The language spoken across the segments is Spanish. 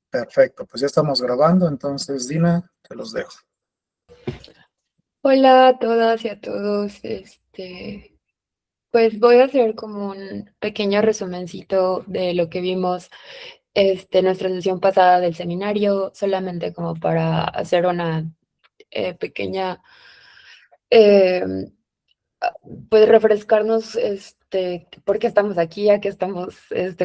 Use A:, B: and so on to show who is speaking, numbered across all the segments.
A: Perfecto, pues ya estamos grabando, entonces Dina, te los dejo.
B: Hola a todas y a todos. Pues voy a hacer como un pequeño resumencito de lo que vimos nuestra sesión pasada del seminario, solamente como para hacer una pequeña, eh, pues refrescarnos, por qué estamos aquí, a qué estamos,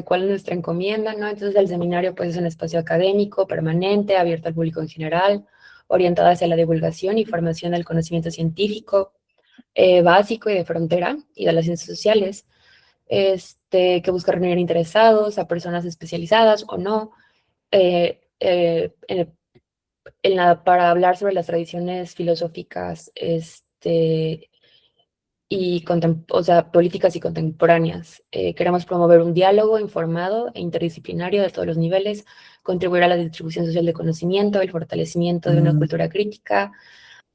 B: cuál es nuestra encomienda, ¿no? Entonces el seminario pues es un espacio académico, permanente, abierto al público en general, orientado hacia la divulgación y formación del conocimiento científico básico y de frontera y de las ciencias sociales, que busca reunir interesados a personas especializadas o no, eh, eh, en- para hablar sobre las tradiciones filosóficas o sea, políticas y contemporáneas. Queremos promover un diálogo informado e interdisciplinario de todos los niveles, contribuir a la distribución social de conocimiento, el fortalecimiento de una cultura crítica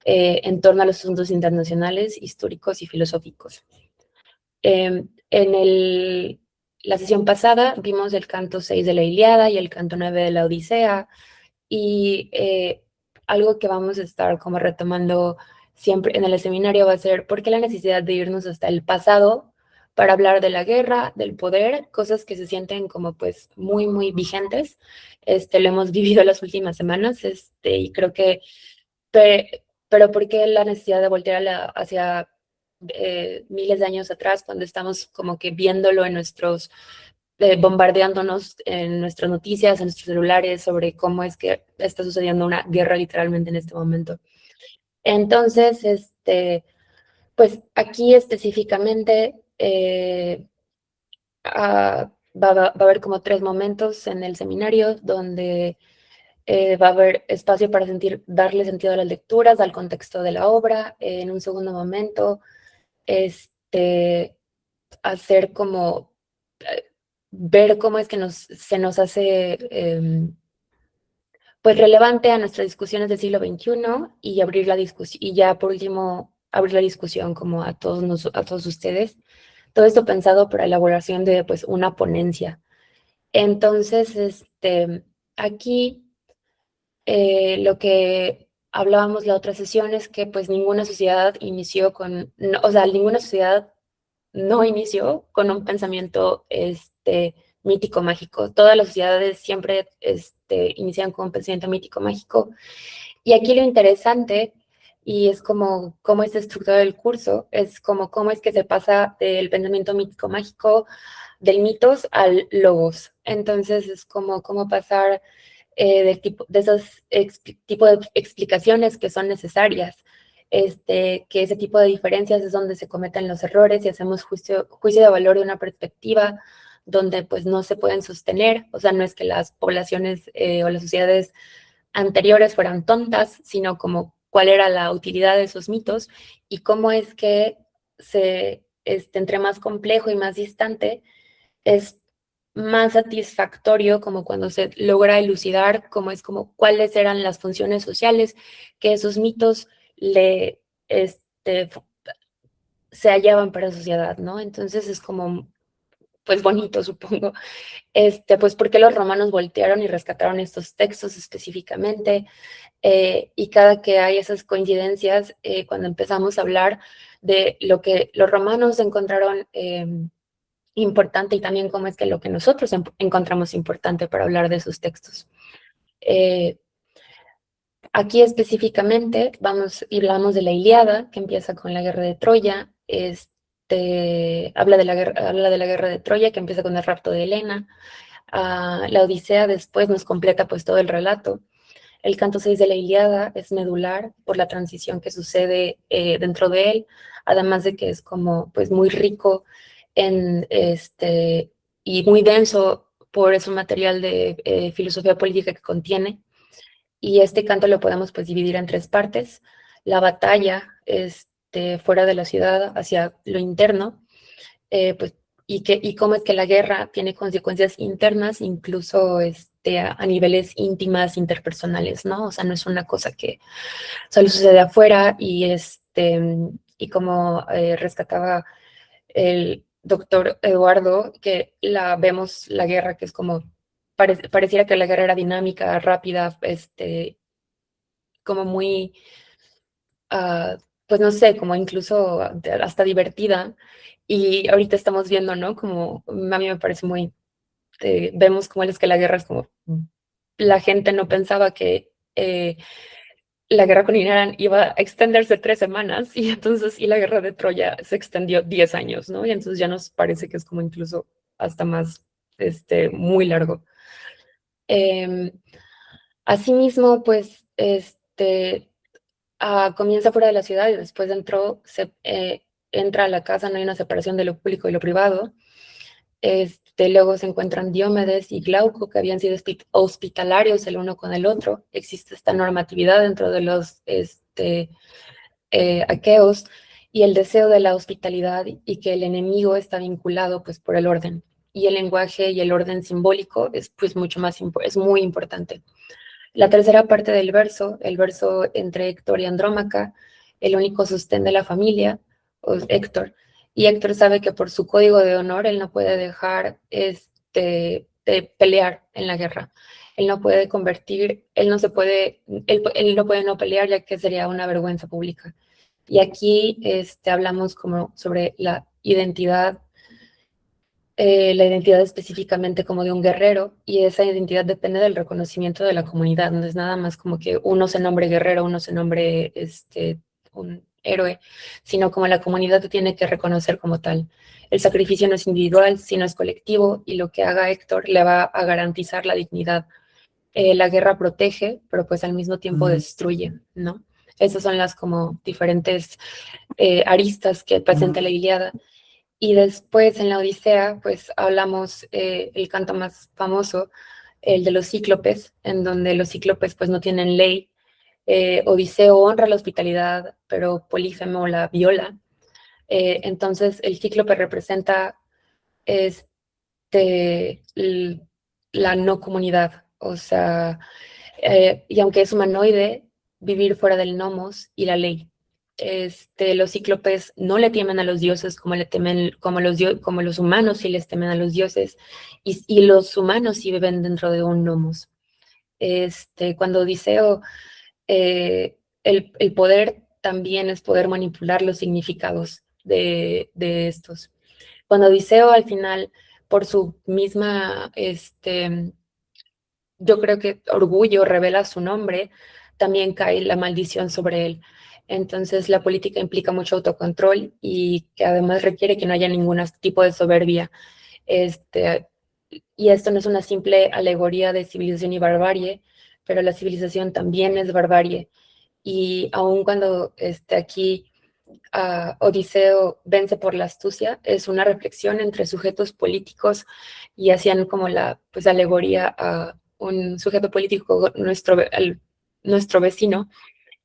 B: en torno a los asuntos internacionales, históricos y filosóficos. En la sesión pasada vimos el canto 6 de la Ilíada y el canto 9 de la Odisea, y algo que vamos a estar como retomando siempre en el seminario va a ser por qué la necesidad de irnos hasta el pasado para hablar de la guerra, del poder, cosas que se sienten como pues muy, muy vigentes. Lo hemos vivido las últimas semanas, y creo que pero ¿por qué la necesidad de voltear hacia miles de años atrás cuando estamos como que viéndolo en bombardeándonos en nuestras noticias, en nuestros celulares, sobre cómo es que está sucediendo una guerra literalmente en este momento? Entonces, pues aquí específicamente va a haber como tres momentos en el seminario donde va a haber espacio para darle sentido a las lecturas, al contexto de la obra. En un segundo momento, este, hacer como, ver cómo es que se nos hace, pues, relevante a nuestras discusiones del siglo XXI y abrir la discusión, y ya por último, abrir la discusión como a todos ustedes. Todo esto pensado para la elaboración de, pues, una ponencia. Entonces, aquí lo que hablábamos la otra sesión es que pues ninguna sociedad inició con, o sea, ninguna sociedad no inició con un pensamiento mítico mágico. Todas las sociedades siempre inician con un pensamiento mítico mágico. Y aquí lo interesante, y es como cómo está estructurado el curso, es como cómo es que se pasa del pensamiento mítico mágico, del mitos al logos. Entonces es como cómo pasar de esos tipo de explicaciones que son necesarias, que ese tipo de diferencias es donde se cometen los errores y hacemos juicio de valor de una perspectiva donde pues no se pueden sostener. O sea, no es que las poblaciones o las sociedades anteriores fueran tontas, sino como cuál era la utilidad de esos mitos y cómo es que entre más complejo y más distante, es más satisfactorio como cuando se logra elucidar cómo es como cuáles eran las funciones sociales que esos mitos le se hallaban para la sociedad, ¿no? Entonces es como pues bonito, supongo. Pues porque los romanos voltearon y rescataron estos textos específicamente, y cada que hay esas coincidencias, cuando empezamos a hablar de lo que los romanos encontraron importante y también cómo es que lo que nosotros encontramos importante para hablar de esos textos. Eh, Aquí específicamente vamos y hablamos de la Ilíada, que empieza con la guerra de Troya. Habla de la guerra de Troya, que empieza con el rapto de Helena. La Odisea después nos completa pues todo el relato. El canto 6 de la Ilíada es medular por la transición que sucede dentro de él, además de que es como pues muy rico en y muy denso por ese material de filosofía política que contiene. Y este canto lo podemos pues dividir en tres partes: la batalla fuera de la ciudad hacia lo interno, pues, y cómo es que la guerra tiene consecuencias internas, incluso a niveles íntimas, interpersonales, ¿no? O sea, no es una cosa que solo sucede afuera, y como rescataba el doctor Eduardo, que vemos la guerra que es como pareciera que la guerra era dinámica, rápida, como muy, pues no sé, como incluso hasta divertida. Y ahorita estamos viendo, ¿no? Como a mí me parece muy, vemos como es que la guerra es como, la gente no pensaba que la guerra con Irán iba a extenderse 3 semanas y entonces, y la guerra de Troya se extendió 10 años, ¿no? Y entonces ya nos parece que es como incluso hasta más, muy largo. Em, Asimismo, pues, comienza fuera de la ciudad y después entra a la casa, no hay una separación de lo público y lo privado. Luego se encuentran Diomedes y Glauco, que habían sido hospitalarios el uno con el otro. Existe esta normatividad dentro de los aqueos y el deseo de la hospitalidad y que el enemigo está vinculado pues por el orden. Y el lenguaje y el orden simbólico es pues mucho más, es muy importante. La tercera parte del verso, el verso entre Héctor y Andrómaca, el único sostén de la familia, Héctor, y Héctor sabe que por su código de honor él no puede dejar de pelear en la guerra. Él no puede él no se puede, él no puede no pelear ya que sería una vergüenza pública. Y aquí hablamos como sobre la identidad específicamente como de un guerrero, y esa identidad depende del reconocimiento de la comunidad. No es nada más como que uno se nombre guerrero, uno se nombre un héroe, sino como la comunidad te tiene que reconocer como tal. El sacrificio no es individual, sino es colectivo, y lo que haga Héctor le va a garantizar la dignidad. La guerra protege, pero pues al mismo tiempo destruye, ¿no? Esas son las como diferentes aristas que presenta la Ilíada. Y después en la Odisea, pues hablamos el canto más famoso, el de los cíclopes, en donde los cíclopes pues no tienen ley. Odiseo honra la hospitalidad, pero Polífemo la viola. Entonces el cíclope representa este, la no comunidad, o sea, y aunque es humanoide, vivir fuera del nomos y la ley. Los cíclopes no le temen a los dioses como le temen, como los humanos sí les temen a los dioses, y los humanos sí viven dentro de un nomos. Cuando Odiseo, el poder también es poder manipular los significados de estos. Cuando Odiseo al final, por su misma, yo creo que orgullo revela su nombre, también cae la maldición sobre él. Entonces la política implica mucho autocontrol y que además requiere que no haya ningún tipo de soberbia. Este, y esto no es una simple alegoría de civilización y barbarie, pero la civilización también es barbarie. Y aun cuando aquí Odiseo vence por la astucia, es una reflexión entre sujetos políticos, y hacían como la pues alegoría a un sujeto político, nuestro vecino,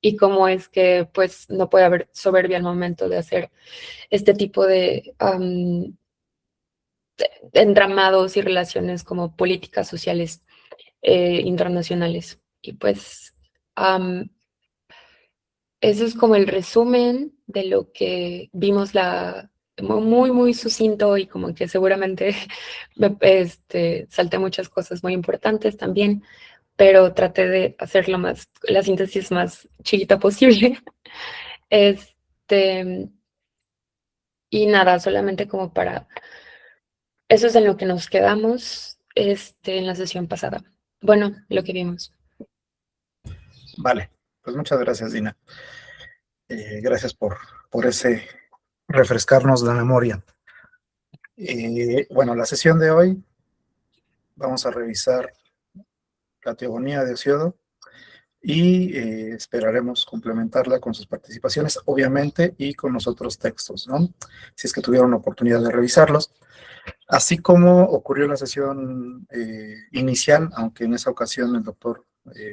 B: y cómo es que pues no puede haber soberbia al momento de hacer este tipo de entramados y relaciones como políticas sociales internacionales. Y pues eso es como el resumen de lo que vimos, muy, muy sucinto, y como que seguramente salté muchas cosas muy importantes también, pero traté de hacer la síntesis más chiquita posible. Este, y nada, solamente como eso es en lo que nos quedamos en la sesión pasada. Bueno, lo que vimos.
A: Vale, pues muchas gracias, Dina. Gracias por ese refrescarnos la memoria. Bueno, la sesión de hoy vamos a revisar la Teogonía de Hesíodo y esperaremos complementarla con sus participaciones, obviamente, y con los otros textos, ¿no? Si es que tuvieron la oportunidad de revisarlos. Así como ocurrió en la sesión inicial, aunque en esa ocasión el doctor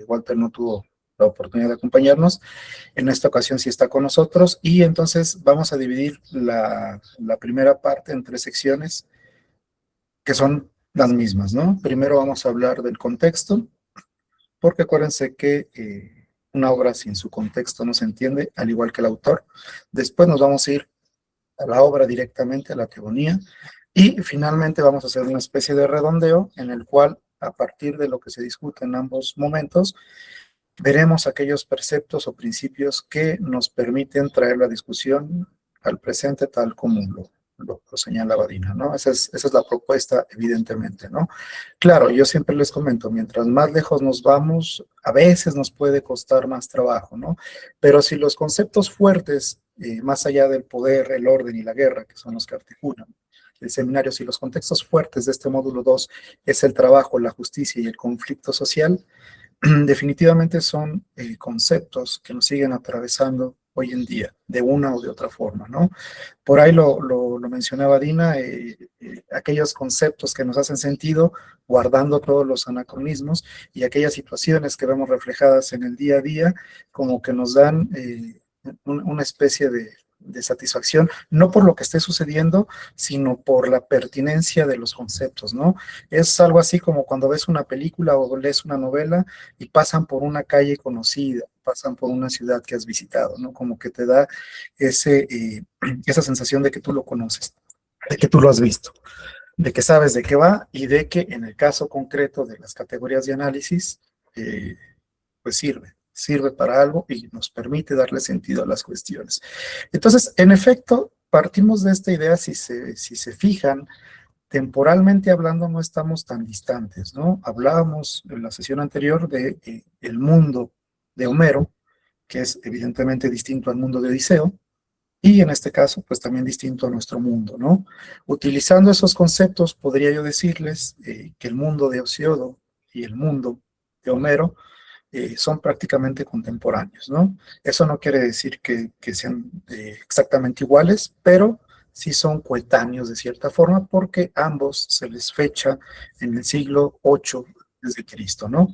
A: Walter no tuvo la oportunidad de acompañarnos, en esta ocasión sí está con nosotros, y entonces vamos a dividir la primera parte en 3 secciones que son las mismas, ¿no? Primero vamos a hablar del contexto, porque acuérdense que una obra sin su contexto no se entiende, al igual que el autor. Después nos vamos a ir a la obra directamente, a la teogonía, y finalmente vamos a hacer una especie de redondeo en el cual a partir de lo que se discute en ambos momentos, veremos aquellos preceptos o principios que nos permiten traer la discusión al presente tal como lo señala Badina, ¿no? Esa es la propuesta, evidentemente, ¿no? Claro, yo siempre les comento, mientras más lejos nos vamos, a veces nos puede costar más trabajo, ¿no? Pero si los conceptos fuertes, más allá del poder, el orden y la guerra, que son los que articulan el seminario, si los contextos fuertes de este módulo 2 es el trabajo, la justicia y el conflicto social, definitivamente son conceptos que nos siguen atravesando hoy en día, de una o de otra forma, ¿no? Por ahí lo mencionaba Dina, aquellos conceptos que nos hacen sentido, guardando todos los anacronismos y aquellas situaciones que vemos reflejadas en el día a día, como que nos dan una especie de satisfacción, no por lo que esté sucediendo, sino por la pertinencia de los conceptos, ¿no? Es algo así como cuando ves una película o lees una novela y pasan por una calle conocida, pasan por una ciudad que has visitado, ¿no? Como que te da esa sensación de que tú lo conoces, de que tú lo has visto, de que sabes de qué va y de que en el caso concreto de las categorías de análisis, pues sirve para algo y nos permite darle sentido a las cuestiones. Entonces, en efecto, partimos de esta idea, si se fijan, temporalmente hablando no estamos tan distantes, ¿no? Hablábamos en la sesión anterior de el mundo de Homero, que es evidentemente distinto al mundo de Odiseo, y en este caso, pues también distinto a nuestro mundo, ¿no? Utilizando esos conceptos, podría yo decirles que el mundo de Osiodo y el mundo de Homero son prácticamente contemporáneos, ¿no? Eso no quiere decir que sean exactamente iguales, pero sí son coetáneos de cierta forma porque ambos se les fecha en el siglo VIII desde Cristo, ¿no?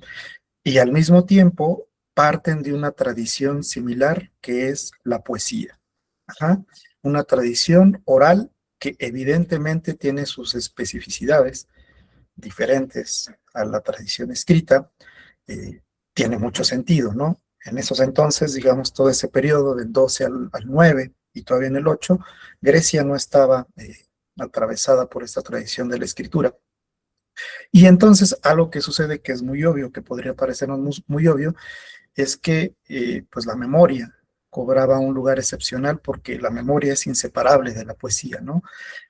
A: Y al mismo tiempo parten de una tradición similar que es la poesía. Ajá. Una tradición oral que evidentemente tiene sus especificidades diferentes a la tradición escrita, eh, tiene mucho sentido, ¿no? En esos entonces, digamos, todo ese periodo del 12 al 9 y todavía en el 8, Grecia no estaba atravesada por esta tradición de la escritura. Y entonces algo que sucede que es muy obvio, que podría parecernos muy obvio, es que pues la memoria cobraba un lugar excepcional porque la memoria es inseparable de la poesía, ¿no?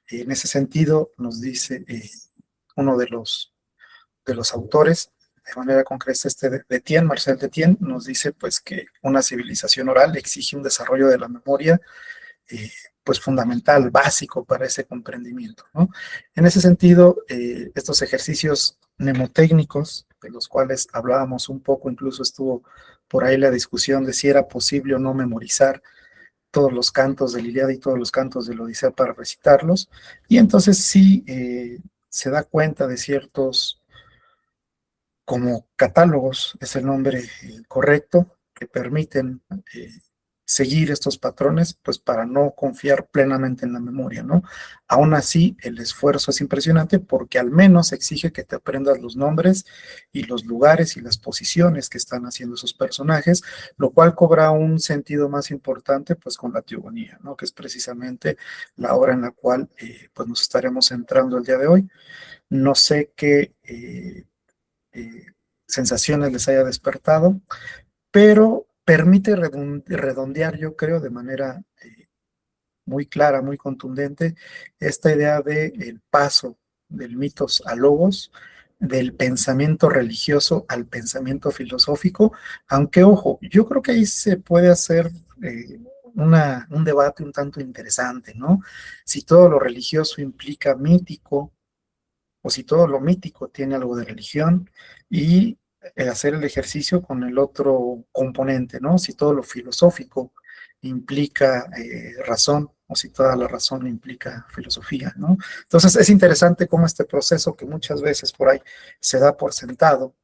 A: En ese sentido, nos dice uno de los autores, de manera concreta Detienne, Marcel Detienne, nos dice pues que una civilización oral exige un desarrollo de la memoria eh, pues fundamental, básico para ese comprendimiento, ¿no? En ese sentido, estos ejercicios mnemotécnicos, de los cuales hablábamos un poco, incluso estuvo por ahí la discusión de si era posible o no memorizar todos los cantos del Ilíada y todos los cantos de la Odisea para recitarlos, y entonces sí se da cuenta de ciertos como catálogos, es el nombre correcto, que permiten seguir estos patrones, pues para no confiar plenamente en la memoria, ¿no? Aún así, el esfuerzo es impresionante porque al menos exige que te aprendas los nombres y los lugares y las posiciones que están haciendo esos personajes, lo cual cobra un sentido más importante, pues con la teogonía, ¿no? Que es precisamente la obra en la cual, pues nos estaremos centrando el día de hoy. No sé qué eh, sensaciones les haya despertado, pero permite redondear, yo creo, de manera muy clara, muy contundente, esta idea del paso del mitos a logos, del pensamiento religioso al pensamiento filosófico, aunque ojo, yo creo que ahí se puede hacer un debate un tanto interesante, ¿no? Si todo lo religioso implica mítico, o si todo lo mítico tiene algo de religión, y hacer el ejercicio con el otro componente, ¿no? Si todo lo filosófico implica razón, o si toda la razón implica filosofía, ¿no? Entonces es interesante cómo este proceso que muchas veces por ahí se da por sentado,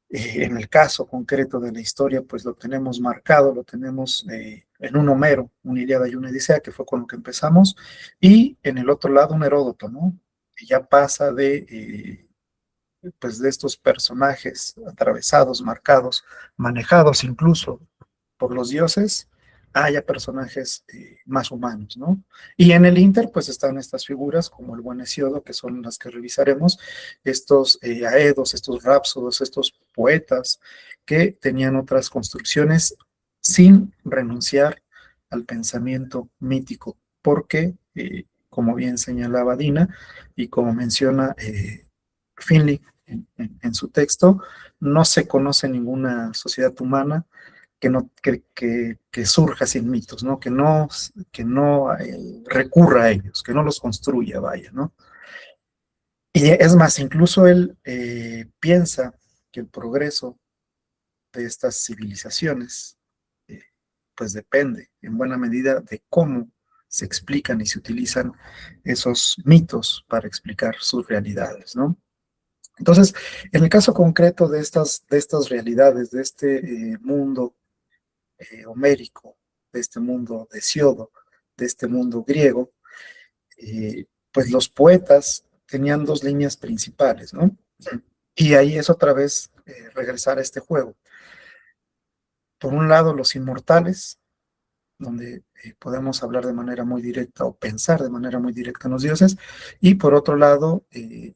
A: en el caso concreto de la historia, pues lo tenemos marcado, lo tenemos en un Homero, una Ilíada y una Odisea, que fue con lo que empezamos, y en el otro lado un Heródoto, ¿no? Que ya pasa pues de estos personajes atravesados, marcados, manejados incluso por los dioses, haya personajes más humanos, ¿no? Y en el Inter, pues están estas figuras como el buen Hesiodo, que son las que revisaremos, estos aedos, estos rapsodos, estos poetas que tenían otras construcciones sin renunciar al pensamiento mítico, porque, como bien señalaba Dina y como menciona Finley en su texto, no se conoce ninguna sociedad humana que surja sin mitos, ¿no? Que no recurra a ellos, que no los construya, vaya, ¿no? Y es más, incluso él piensa que el progreso de estas civilizaciones, eh, pues depende en buena medida de cómo se explican y se utilizan esos mitos para explicar sus realidades, ¿no? Entonces, en el caso concreto de estas realidades, de este mundo homérico, de este mundo de Hesiodo, de este mundo griego, pues los poetas tenían dos líneas principales, ¿no? Y ahí es otra vez regresar a este juego. Por un lado, los inmortales, donde podemos hablar de manera muy directa o pensar de manera muy directa en los dioses, y por otro lado,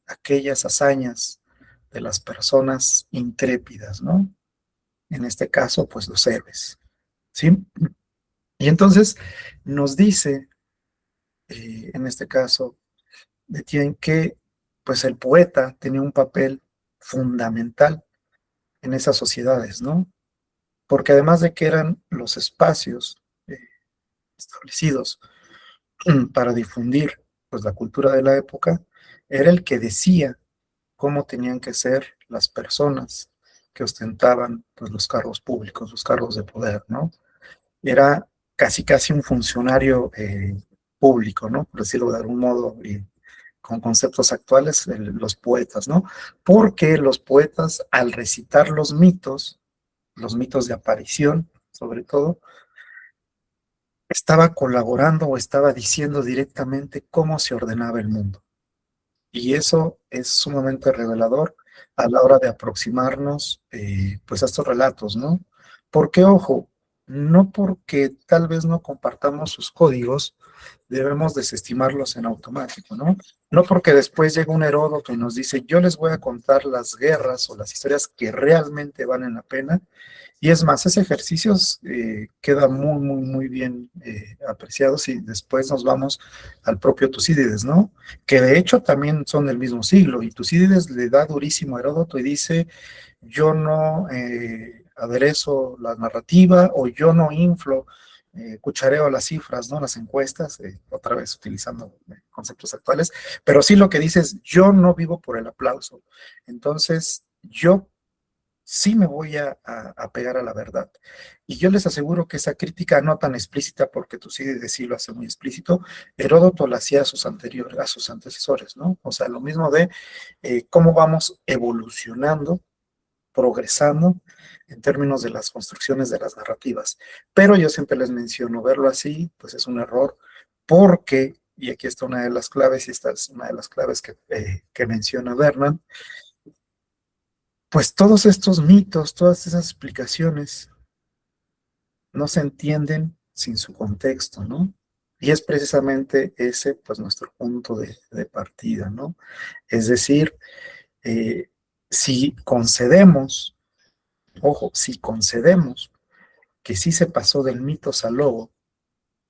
A: aquellas hazañas de las personas intrépidas, ¿no? En este caso, pues los héroes, ¿sí? Y entonces nos dice, en este caso, de Tien, que pues el poeta tenía un papel fundamental en esas sociedades, ¿no? Porque además de que eran los espacios establecidos para difundir pues la cultura de la época, era el que decía cómo tenían que ser las personas que ostentaban pues los cargos públicos, los cargos de poder, ¿no? Era casi casi un funcionario público, ¿no? Por decirlo de algún modo, con conceptos actuales, los poetas, ¿no? Porque los poetas, al recitar los mitos de aparición, sobre todo, estaba colaborando o estaba diciendo directamente cómo se ordenaba el mundo. Y eso es sumamente revelador a la hora de aproximarnos pues a estos relatos, ¿no? Porque, ojo, no porque tal vez no compartamos sus códigos, debemos desestimarlos en automático, ¿no? No porque después llega un Heródoto y nos dice, yo les voy a contar las guerras o las historias que realmente valen la pena, y es más, ese ejercicio queda muy, muy, muy bien apreciado si después nos vamos al propio Tucídides, ¿no? Que de hecho también son del mismo siglo, y Tucídides le da durísimo a Heródoto y dice, yo no aderezo la narrativa o yo no inflo, cuchareo las cifras, ¿no? Las encuestas, otra vez utilizando conceptos actuales, pero sí lo que dice es, yo no vivo por el aplauso, entonces yo sí me voy a pegar a la verdad. Y yo les aseguro que esa crítica no tan explícita, porque Tucídides sí lo hace muy explícito, Heródoto la hacía a sus anteriores, a sus antecesores, ¿no? O sea, lo mismo de cómo vamos evolucionando, progresando en términos de las construcciones de las narrativas. Pero yo siempre les menciono, verlo así, pues es un error, porque, y aquí está una de las claves, y esta es una de las claves que menciona Berman, pues todos estos mitos, todas esas explicaciones no se entienden sin su contexto, ¿no? Y es precisamente ese, pues, nuestro punto de partida, ¿no? Es decir, eh, si concedemos, ojo, si concedemos que sí se pasó del mitos al lobo,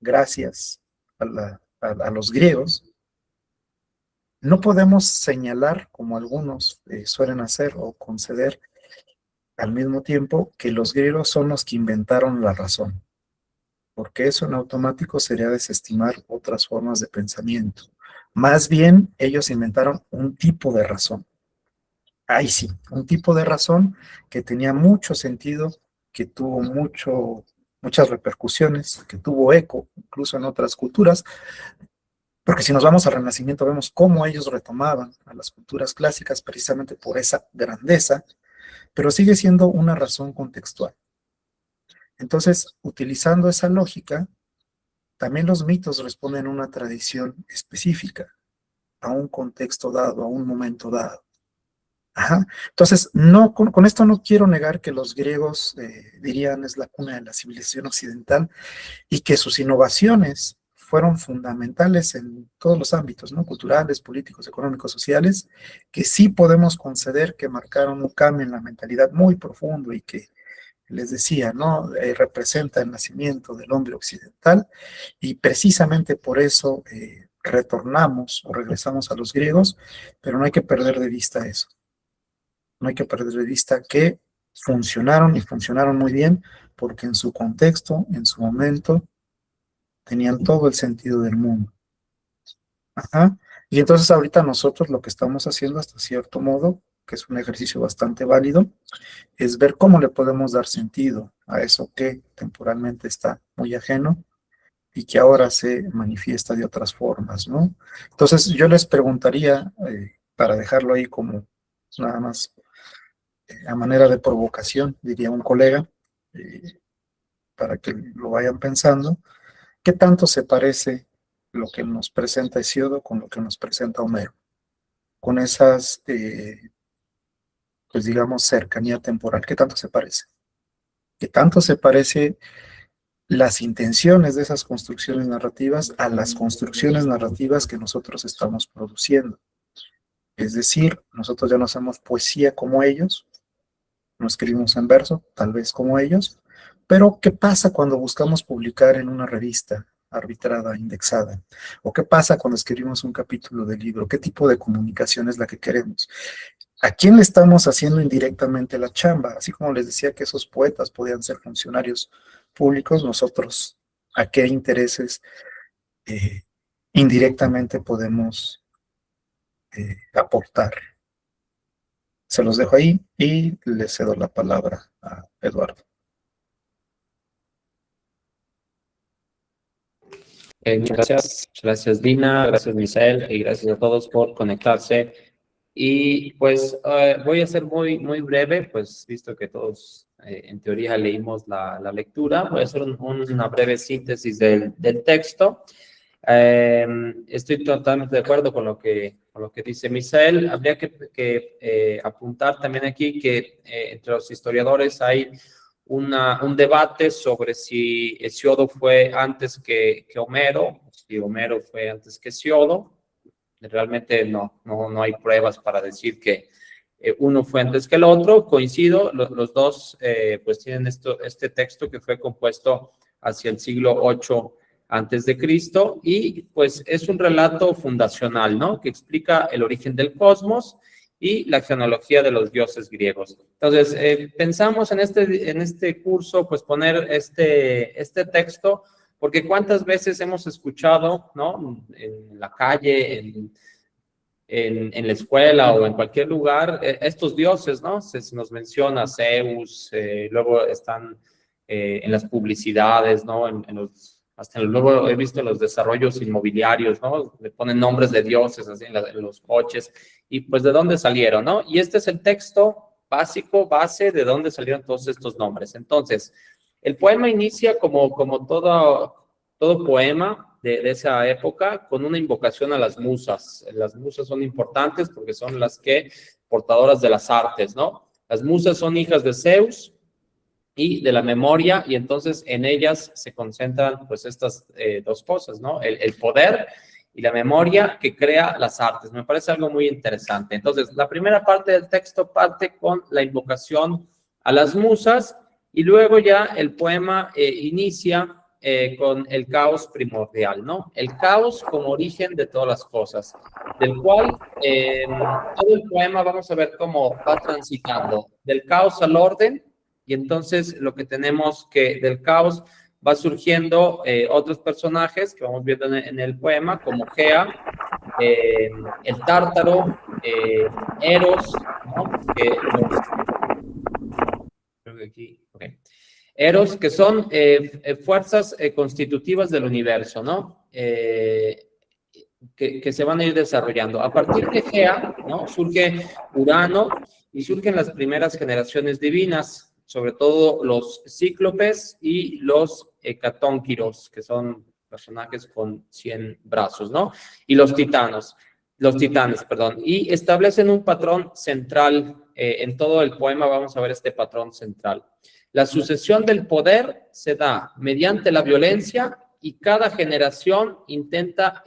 A: gracias a los griegos, no podemos señalar, como algunos suelen hacer o conceder, al mismo tiempo que los griegos son los que inventaron la razón, porque eso en automático sería desestimar otras formas de pensamiento. Más bien, ellos inventaron un tipo de razón. Ahí sí, un tipo de razón que tenía mucho sentido, que tuvo muchas repercusiones, que tuvo eco incluso en otras culturas, porque si nos vamos al Renacimiento vemos cómo ellos retomaban a las culturas clásicas precisamente por esa grandeza, pero sigue siendo una razón contextual. Entonces, utilizando esa lógica, también los mitos responden a una tradición específica, a un contexto dado, a un momento dado. Ajá. Entonces, no, con esto no quiero negar que los griegos, dirían, es la cuna de la civilización occidental y que sus innovaciones fueron fundamentales en todos los ámbitos, ¿no? Culturales, políticos, económicos, sociales, que sí podemos conceder que marcaron un cambio en la mentalidad muy profundo y que les decía, ¿no? Representa el nacimiento del hombre occidental y precisamente por eso retornamos o regresamos a los griegos, pero no hay que perder de vista eso. No hay que perder de vista que funcionaron y funcionaron muy bien porque en su contexto, en su momento, tenían todo el sentido del mundo. Ajá. Y entonces ahorita nosotros lo que estamos haciendo hasta cierto modo, que es un ejercicio bastante válido, es ver cómo le podemos dar sentido a eso que temporalmente está muy ajeno y que ahora se manifiesta de otras formas, ¿no? Entonces yo les preguntaría, para dejarlo ahí como nada más a manera de provocación, diría un colega, para que lo vayan pensando, ¿qué tanto se parece lo que nos presenta Hesíodo con lo que nos presenta Homero? Con esas, pues digamos, cercanía temporal, ¿qué tanto se parece? ¿Qué tanto se parece las intenciones de esas construcciones narrativas a las construcciones narrativas que nosotros estamos produciendo? Es decir, nosotros ya no hacemos poesía como ellos, no escribimos en verso, tal vez como ellos, pero ¿qué pasa cuando buscamos publicar en una revista arbitrada, indexada? ¿O qué pasa cuando escribimos un capítulo de libro? ¿Qué tipo de comunicación es la que queremos? ¿A quién le estamos haciendo indirectamente la chamba? Así como les decía que esos poetas podían ser funcionarios públicos, nosotros, ¿a qué intereses eh, indirectamente podemos aportar? Se los dejo ahí y le cedo la palabra a Eduardo.
C: Muchas gracias Dina, gracias Misael y gracias a todos por conectarse. Y pues voy a ser muy breve, pues visto que todos en teoría leímos la lectura, voy a hacer una breve síntesis del texto. Estoy totalmente de acuerdo con lo que dice Misael. Habría que apuntar también aquí que entre los historiadores hay un debate sobre si Hesíodo fue antes que Homero, si Homero fue antes que Hesíodo. Realmente no hay pruebas para decir que uno fue antes que el otro. Coincido, los dos pues tienen este texto que fue compuesto hacia el siglo VIII antes de Cristo y pues es un relato fundacional, ¿no? Que explica el origen del cosmos y la genealogía de los dioses griegos. Entonces, pensamos en este curso, pues poner este texto, porque cuántas veces hemos escuchado, ¿no? En la calle, en la escuela o en cualquier lugar, estos dioses, ¿no? Se nos menciona Zeus, luego están en las publicidades, ¿no? Luego he visto en los desarrollos inmobiliarios, ¿no? Le ponen nombres de dioses así en los coches, y pues de dónde salieron, ¿no? Y este es el texto base de dónde salieron todos estos nombres. Entonces, el poema inicia como todo poema de esa época con una invocación a las musas. Las musas son importantes porque son las portadoras de las artes, ¿no? Las musas son hijas de Zeus y de la memoria, y entonces en ellas se concentran pues estas dos cosas, ¿no? El poder y la memoria que crea las artes. Me parece algo muy interesante. Entonces, la primera parte del texto parte con la invocación a las musas y luego ya el poema inicia con el caos primordial, ¿no? El caos como origen de todas las cosas, del cual todo el poema vamos a ver cómo va transitando del caos al orden. Y entonces lo que tenemos que del caos va surgiendo otros personajes que vamos viendo en el poema, como Gea, el Tártaro, Eros, ¿no? Creo que aquí, okay. Eros, que son fuerzas constitutivas del universo, ¿no? Que se van a ir desarrollando. A partir de Gea, ¿no? Surge Urano y surgen las primeras generaciones divinas, sobre todo los cíclopes y los hecatónquiros, que son personajes con 100 brazos, ¿no? Y los titanos. Los titanes, perdón. Y establecen un patrón central. En todo el poema vamos a ver este patrón central. La sucesión del poder se da mediante la violencia y cada generación intenta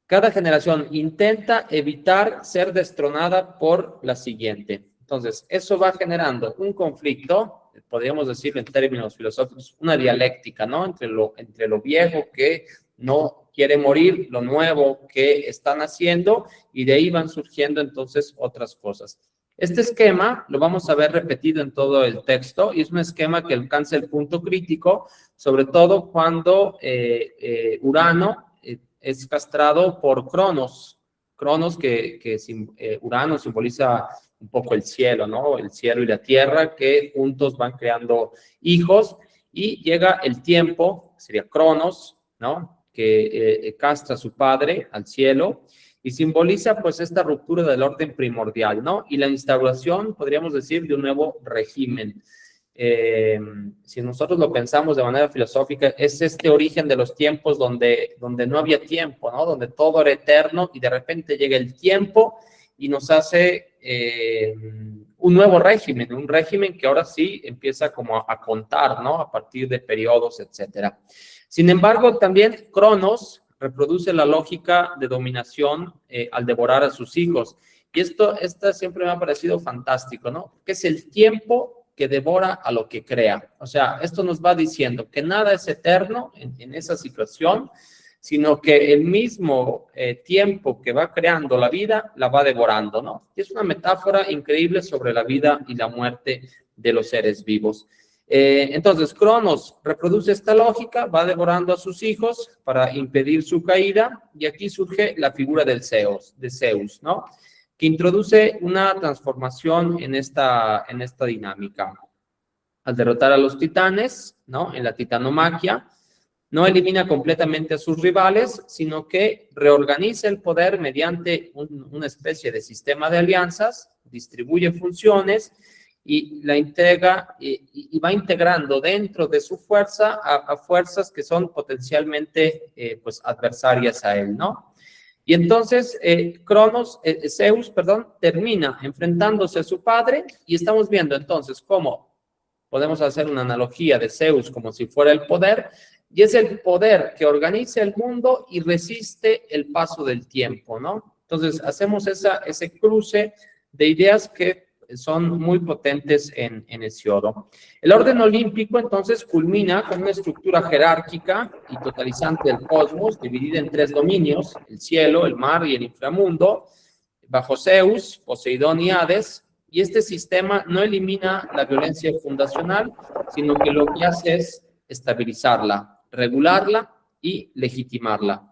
C: cada generación intenta evitar ser destronada por la siguiente. Entonces, eso va generando un conflicto, podríamos decir en términos filosóficos, una dialéctica, ¿no? Entre lo viejo que no quiere morir, lo nuevo que están haciendo, y de ahí van surgiendo entonces otras cosas. Este esquema lo vamos a ver repetido en todo el texto, y es un esquema que alcanza el punto crítico, sobre todo cuando Urano es castrado por Cronos. Cronos, Urano simboliza un poco el cielo, ¿no? El cielo y la tierra, que juntos van creando hijos, y llega el tiempo, sería Cronos, ¿no? Que castra a su padre al cielo, y simboliza pues esta ruptura del orden primordial, ¿no? Y la instauración, podríamos decir, de un nuevo régimen. Si nosotros lo pensamos de manera filosófica, es este origen de los tiempos donde no había tiempo, ¿no? Donde todo era eterno, y de repente llega el tiempo y nos hace un nuevo régimen, un régimen que ahora sí empieza como a contar, ¿no? A partir de periodos, etcétera. Sin embargo, también Cronos reproduce la lógica de dominación al devorar a sus hijos. Y esto siempre me ha parecido fantástico, ¿no? Que es el tiempo que devora a lo que crea. O sea, esto nos va diciendo que nada es eterno en esa situación, sino que el mismo tiempo que va creando la vida, la va devorando, ¿no? Y es una metáfora increíble sobre la vida y la muerte de los seres vivos. Entonces, Cronos reproduce esta lógica, va devorando a sus hijos para impedir su caída, y aquí surge la figura de Zeus, ¿no? Que introduce una transformación en esta dinámica. Al derrotar a los titanes, ¿no? En la titanomaquia, no elimina completamente a sus rivales, sino que reorganiza el poder mediante una especie de sistema de alianzas, distribuye funciones y la integra y va integrando dentro de su fuerza a fuerzas que son potencialmente pues adversarias a él, ¿no? Y entonces Zeus, termina enfrentándose a su padre, y estamos viendo entonces cómo podemos hacer una analogía de Zeus como si fuera el poder, y es el poder que organiza el mundo y resiste el paso del tiempo, ¿no? Entonces hacemos ese cruce de ideas que son muy potentes en Hesiodo. El orden olímpico entonces culmina con una estructura jerárquica y totalizante del cosmos, dividida en 3 dominios: el cielo, el mar y el inframundo, bajo Zeus, Poseidón y Hades. Y este sistema no elimina la violencia fundacional, sino que lo que hace es estabilizarla, regularla y legitimarla,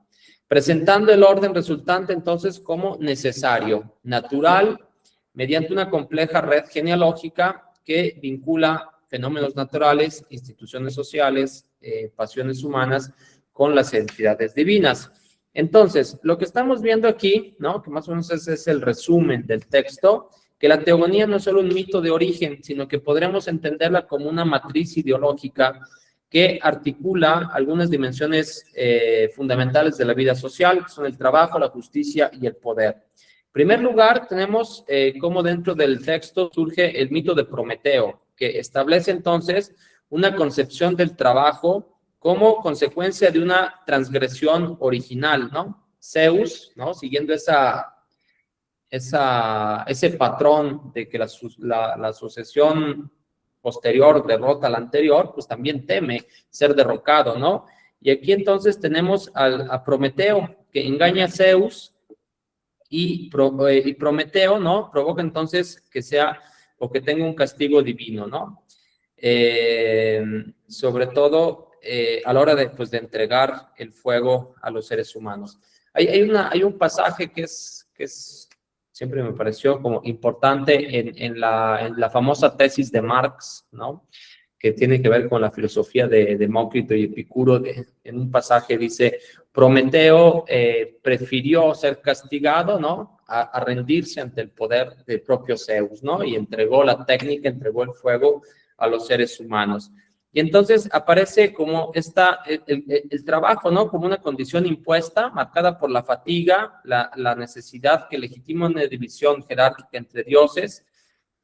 C: presentando el orden resultante entonces como necesario, natural, mediante una compleja red genealógica que vincula fenómenos naturales, instituciones sociales, pasiones humanas con las entidades divinas. Entonces, lo que estamos viendo aquí, ¿no? Que más o menos es el resumen del texto, que la teogonía no es solo un mito de origen, sino que podremos entenderla como una matriz ideológica que articula algunas dimensiones fundamentales de la vida social, que son el trabajo, la justicia y el poder. En primer lugar, tenemos cómo dentro del texto surge el mito de Prometeo, que establece entonces una concepción del trabajo como consecuencia de una transgresión original, ¿no? Zeus, ¿no? Siguiendo ese patrón de que la sucesión posterior derrota a la anterior, pues también teme ser derrocado, ¿no? Y aquí entonces tenemos a Prometeo, que engaña a Zeus, y Prometeo, ¿no? Provoca entonces que sea o que tenga un castigo divino, ¿no? Sobre todo a la hora de entregar el fuego a los seres humanos. Hay un pasaje que siempre me pareció como importante en la famosa tesis de Marx, ¿no? Que tiene que ver con la filosofía de Demócrito y Epicuro. En un pasaje dice: Prometeo prefirió ser castigado, ¿no? A rendirse ante el poder del propio Zeus, ¿no? Y entregó la técnica, entregó el fuego a los seres humanos. Y entonces aparece como el trabajo, ¿no? Como una condición impuesta, marcada por la fatiga, la necesidad que legitima una división jerárquica entre dioses,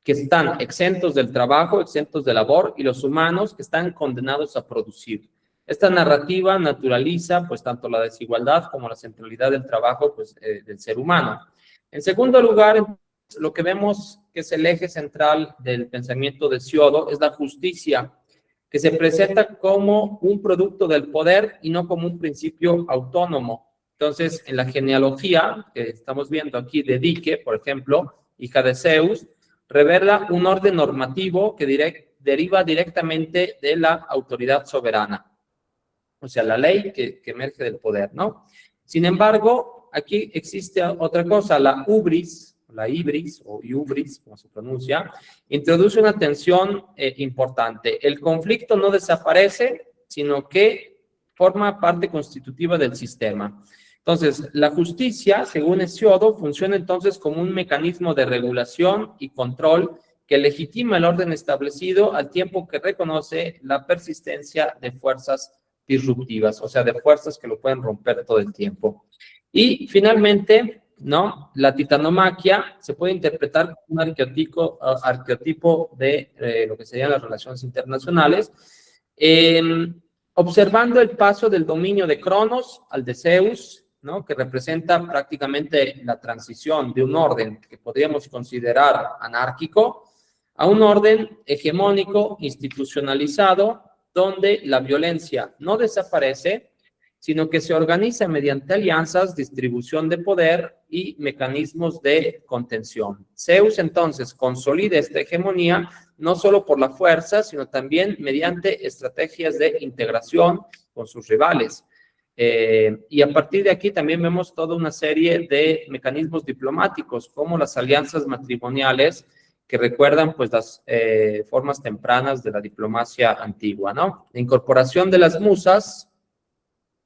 C: que están exentos del trabajo, exentos de labor, y los humanos que están condenados a producir. Esta narrativa naturaliza, pues, tanto la desigualdad como la centralidad del trabajo, pues, del ser humano. En segundo lugar, lo que vemos que es el eje central del pensamiento de Hesiodo es la justicia, que se presenta como un producto del poder y no como un principio autónomo. Entonces, en la genealogía que estamos viendo aquí de Dike, por ejemplo, hija de Zeus, revela un orden normativo que deriva directamente de la autoridad soberana, o sea, la ley que emerge del poder, ¿no? Sin embargo, aquí existe otra cosa, la ibris, o iubris, como se pronuncia, introduce una tensión importante. El conflicto no desaparece, sino que forma parte constitutiva del sistema. Entonces, la justicia, según Hesiodo, funciona entonces como un mecanismo de regulación y control que legitima el orden establecido al tiempo que reconoce la persistencia de fuerzas disruptivas, o sea, de fuerzas que lo pueden romper todo el tiempo. Y finalmente, ¿no? La titanomaquia se puede interpretar como un arquetipo de lo que serían las relaciones internacionales, observando el paso del dominio de Cronos al de Zeus, ¿no? Que representa prácticamente la transición de un orden que podríamos considerar anárquico a un orden hegemónico, institucionalizado, donde la violencia no desaparece, sino que se organiza mediante alianzas, distribución de poder y mecanismos de contención. Zeus entonces consolida esta hegemonía no solo por la fuerza, sino también mediante estrategias de integración con sus rivales. Y a partir de aquí también vemos toda una serie de mecanismos diplomáticos, como las alianzas matrimoniales, que recuerdan pues las formas tempranas de la diplomacia antigua, ¿no? La incorporación de las musas,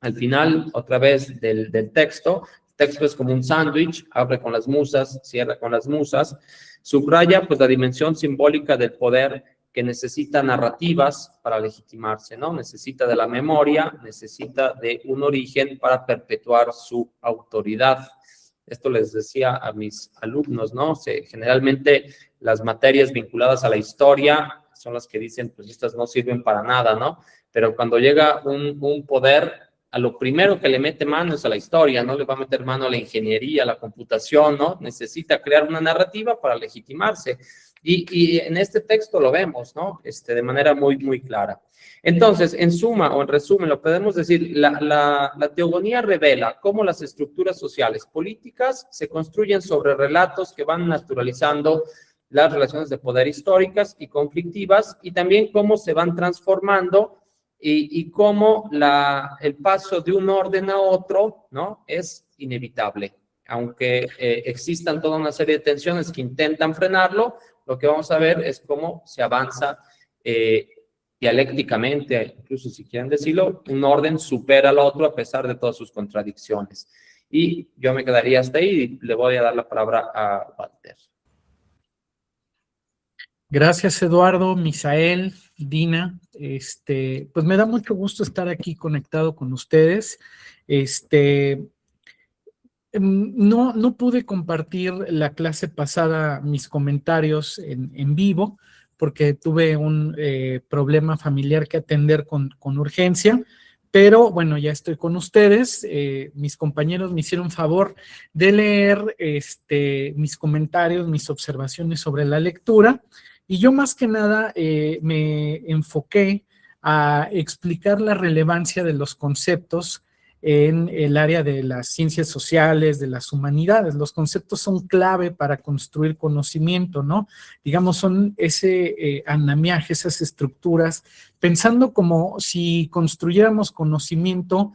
C: al final, otra vez, del texto. El texto es como un sándwich, abre con las musas, cierra con las musas, subraya pues la dimensión simbólica del poder que necesita narrativas para legitimarse, ¿no? Necesita de la memoria, necesita de un origen para perpetuar su autoridad. Esto les decía a mis alumnos, ¿no? Generalmente las materias vinculadas a la historia son las que dicen, pues estas no sirven para nada, ¿no? Pero cuando llega un poder, a lo primero que le mete mano es a la historia, no le va a meter mano a la ingeniería, a la computación, ¿no? Necesita crear una narrativa para legitimarse. Y en este texto lo vemos, ¿no? De manera muy, muy clara. Entonces, en suma o en resumen, lo podemos decir, la teogonía revela cómo las estructuras sociales políticas se construyen sobre relatos que van naturalizando las relaciones de poder históricas y conflictivas, y también cómo se van transformando y cómo el paso de un orden a otro, ¿no? Es inevitable. Aunque existan toda una serie de tensiones que intentan frenarlo, lo que vamos a ver es cómo se avanza dialécticamente, incluso si quieren decirlo, un orden supera al otro a pesar de todas sus contradicciones. Y yo me quedaría hasta ahí y le voy a dar la palabra a Walter.
D: Gracias, Eduardo, Misael, Dina. Pues me da mucho gusto estar aquí conectado con ustedes. No pude compartir la clase pasada mis comentarios en vivo porque tuve un problema familiar que atender con urgencia, pero bueno, ya estoy con ustedes. Mis compañeros me hicieron favor de leer mis comentarios, mis observaciones sobre la lectura, y yo más que nada me enfoqué a explicar la relevancia de los conceptos en el área de las ciencias sociales, de las humanidades. Los conceptos son clave para construir conocimiento, ¿no? Digamos, son ese andamiaje, esas estructuras, pensando como si construyéramos conocimiento,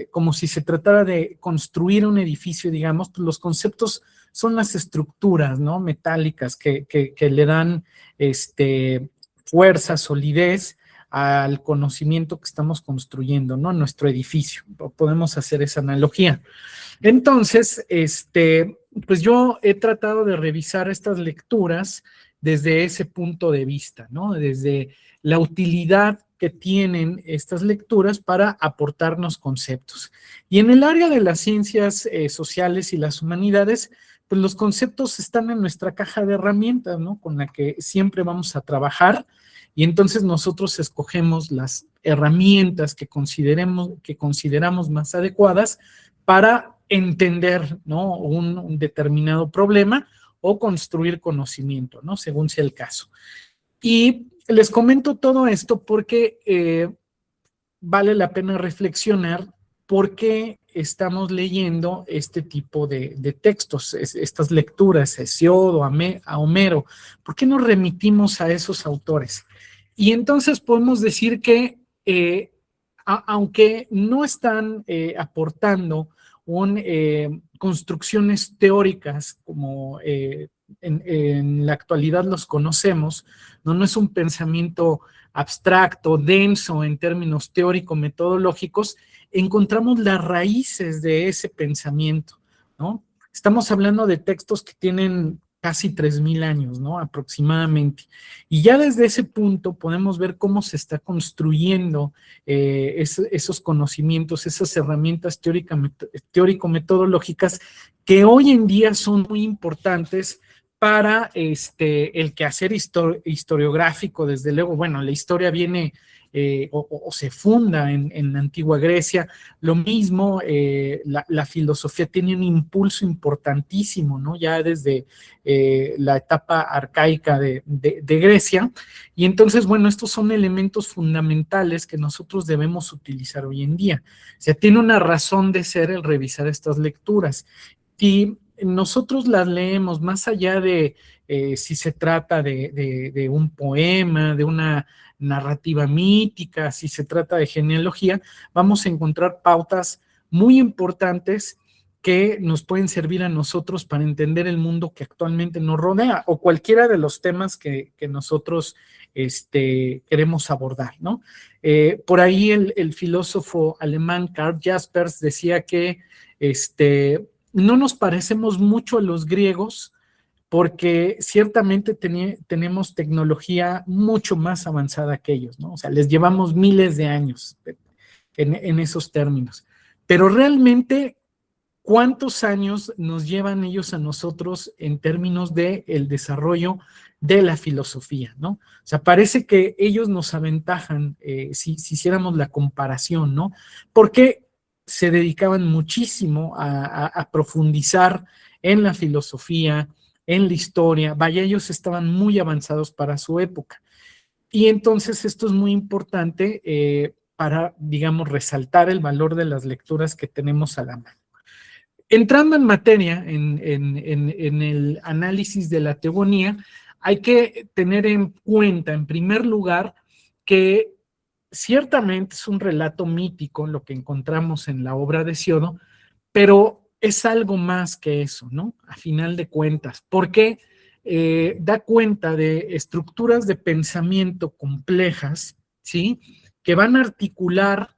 D: como si se tratara de construir un edificio, digamos, pues los conceptos son las estructuras, ¿no? Metálicas que le dan fuerza, solidez al conocimiento que estamos construyendo, ¿no? Nuestro edificio. Podemos hacer esa analogía. Entonces, pues yo he tratado de revisar estas lecturas desde ese punto de vista, ¿no? Desde la utilidad que tienen estas lecturas para aportarnos conceptos. Y en el área de las ciencias sociales y las humanidades, pues los conceptos están en nuestra caja de herramientas, ¿no? Con la que siempre vamos a trabajar, y entonces nosotros escogemos las herramientas que consideramos más adecuadas para entender, ¿no? un determinado problema o construir conocimiento, ¿no? Según sea el caso. Y les comento todo esto porque vale la pena reflexionar por qué estamos leyendo este tipo de textos, estas lecturas, a Hesíodo, a Homero. ¿Por qué nos remitimos a esos autores? Y entonces podemos decir que aunque no están aportando construcciones teóricas como en la actualidad los conocemos, no es un pensamiento abstracto, denso en términos teórico-metodológicos, encontramos las raíces de ese pensamiento, ¿no? Estamos hablando de textos que tienen casi 3,000 años, ¿no? Aproximadamente. Y ya desde ese punto podemos ver cómo se está construyendo esos conocimientos, esas herramientas teórico-metodológicas que hoy en día son muy importantes para el quehacer historiográfico. Desde luego, bueno, la historia viene o se funda en la antigua Grecia. Lo mismo, la filosofía tiene un impulso importantísimo, ¿no? Ya desde la etapa arcaica de Grecia. Y entonces, bueno, estos son elementos fundamentales que nosotros debemos utilizar hoy en día. O sea, tiene una razón de ser el revisar estas lecturas. Y nosotros las leemos más allá de si se trata de un poema, de una narrativa mítica, si se trata de genealogía, vamos a encontrar pautas muy importantes que nos pueden servir a nosotros para entender el mundo que actualmente nos rodea o cualquiera de los temas que nosotros queremos abordar, ¿no? Por ahí el filósofo alemán Karl Jaspers decía que no nos parecemos mucho a los griegos porque ciertamente tenemos tecnología mucho más avanzada que ellos, ¿no? O sea, les llevamos miles de años en esos términos. Pero realmente, ¿cuántos años nos llevan ellos a nosotros en términos del desarrollo de la filosofía, ¿no? O sea, parece que ellos nos aventajan si hiciéramos la comparación, ¿no? Porque se dedicaban muchísimo a profundizar en la filosofía, en la historia. Vaya, ellos estaban muy avanzados para su época. Y entonces esto es muy importante para, digamos, resaltar el valor de las lecturas que tenemos a la mano. Entrando en materia, en el análisis de la teogonía, hay que tener en cuenta, en primer lugar, que ciertamente es un relato mítico lo que encontramos en la obra de Hesíodo, pero es algo más que eso, ¿no? A final de cuentas, porque da cuenta de estructuras de pensamiento complejas, ¿sí? Que van a articular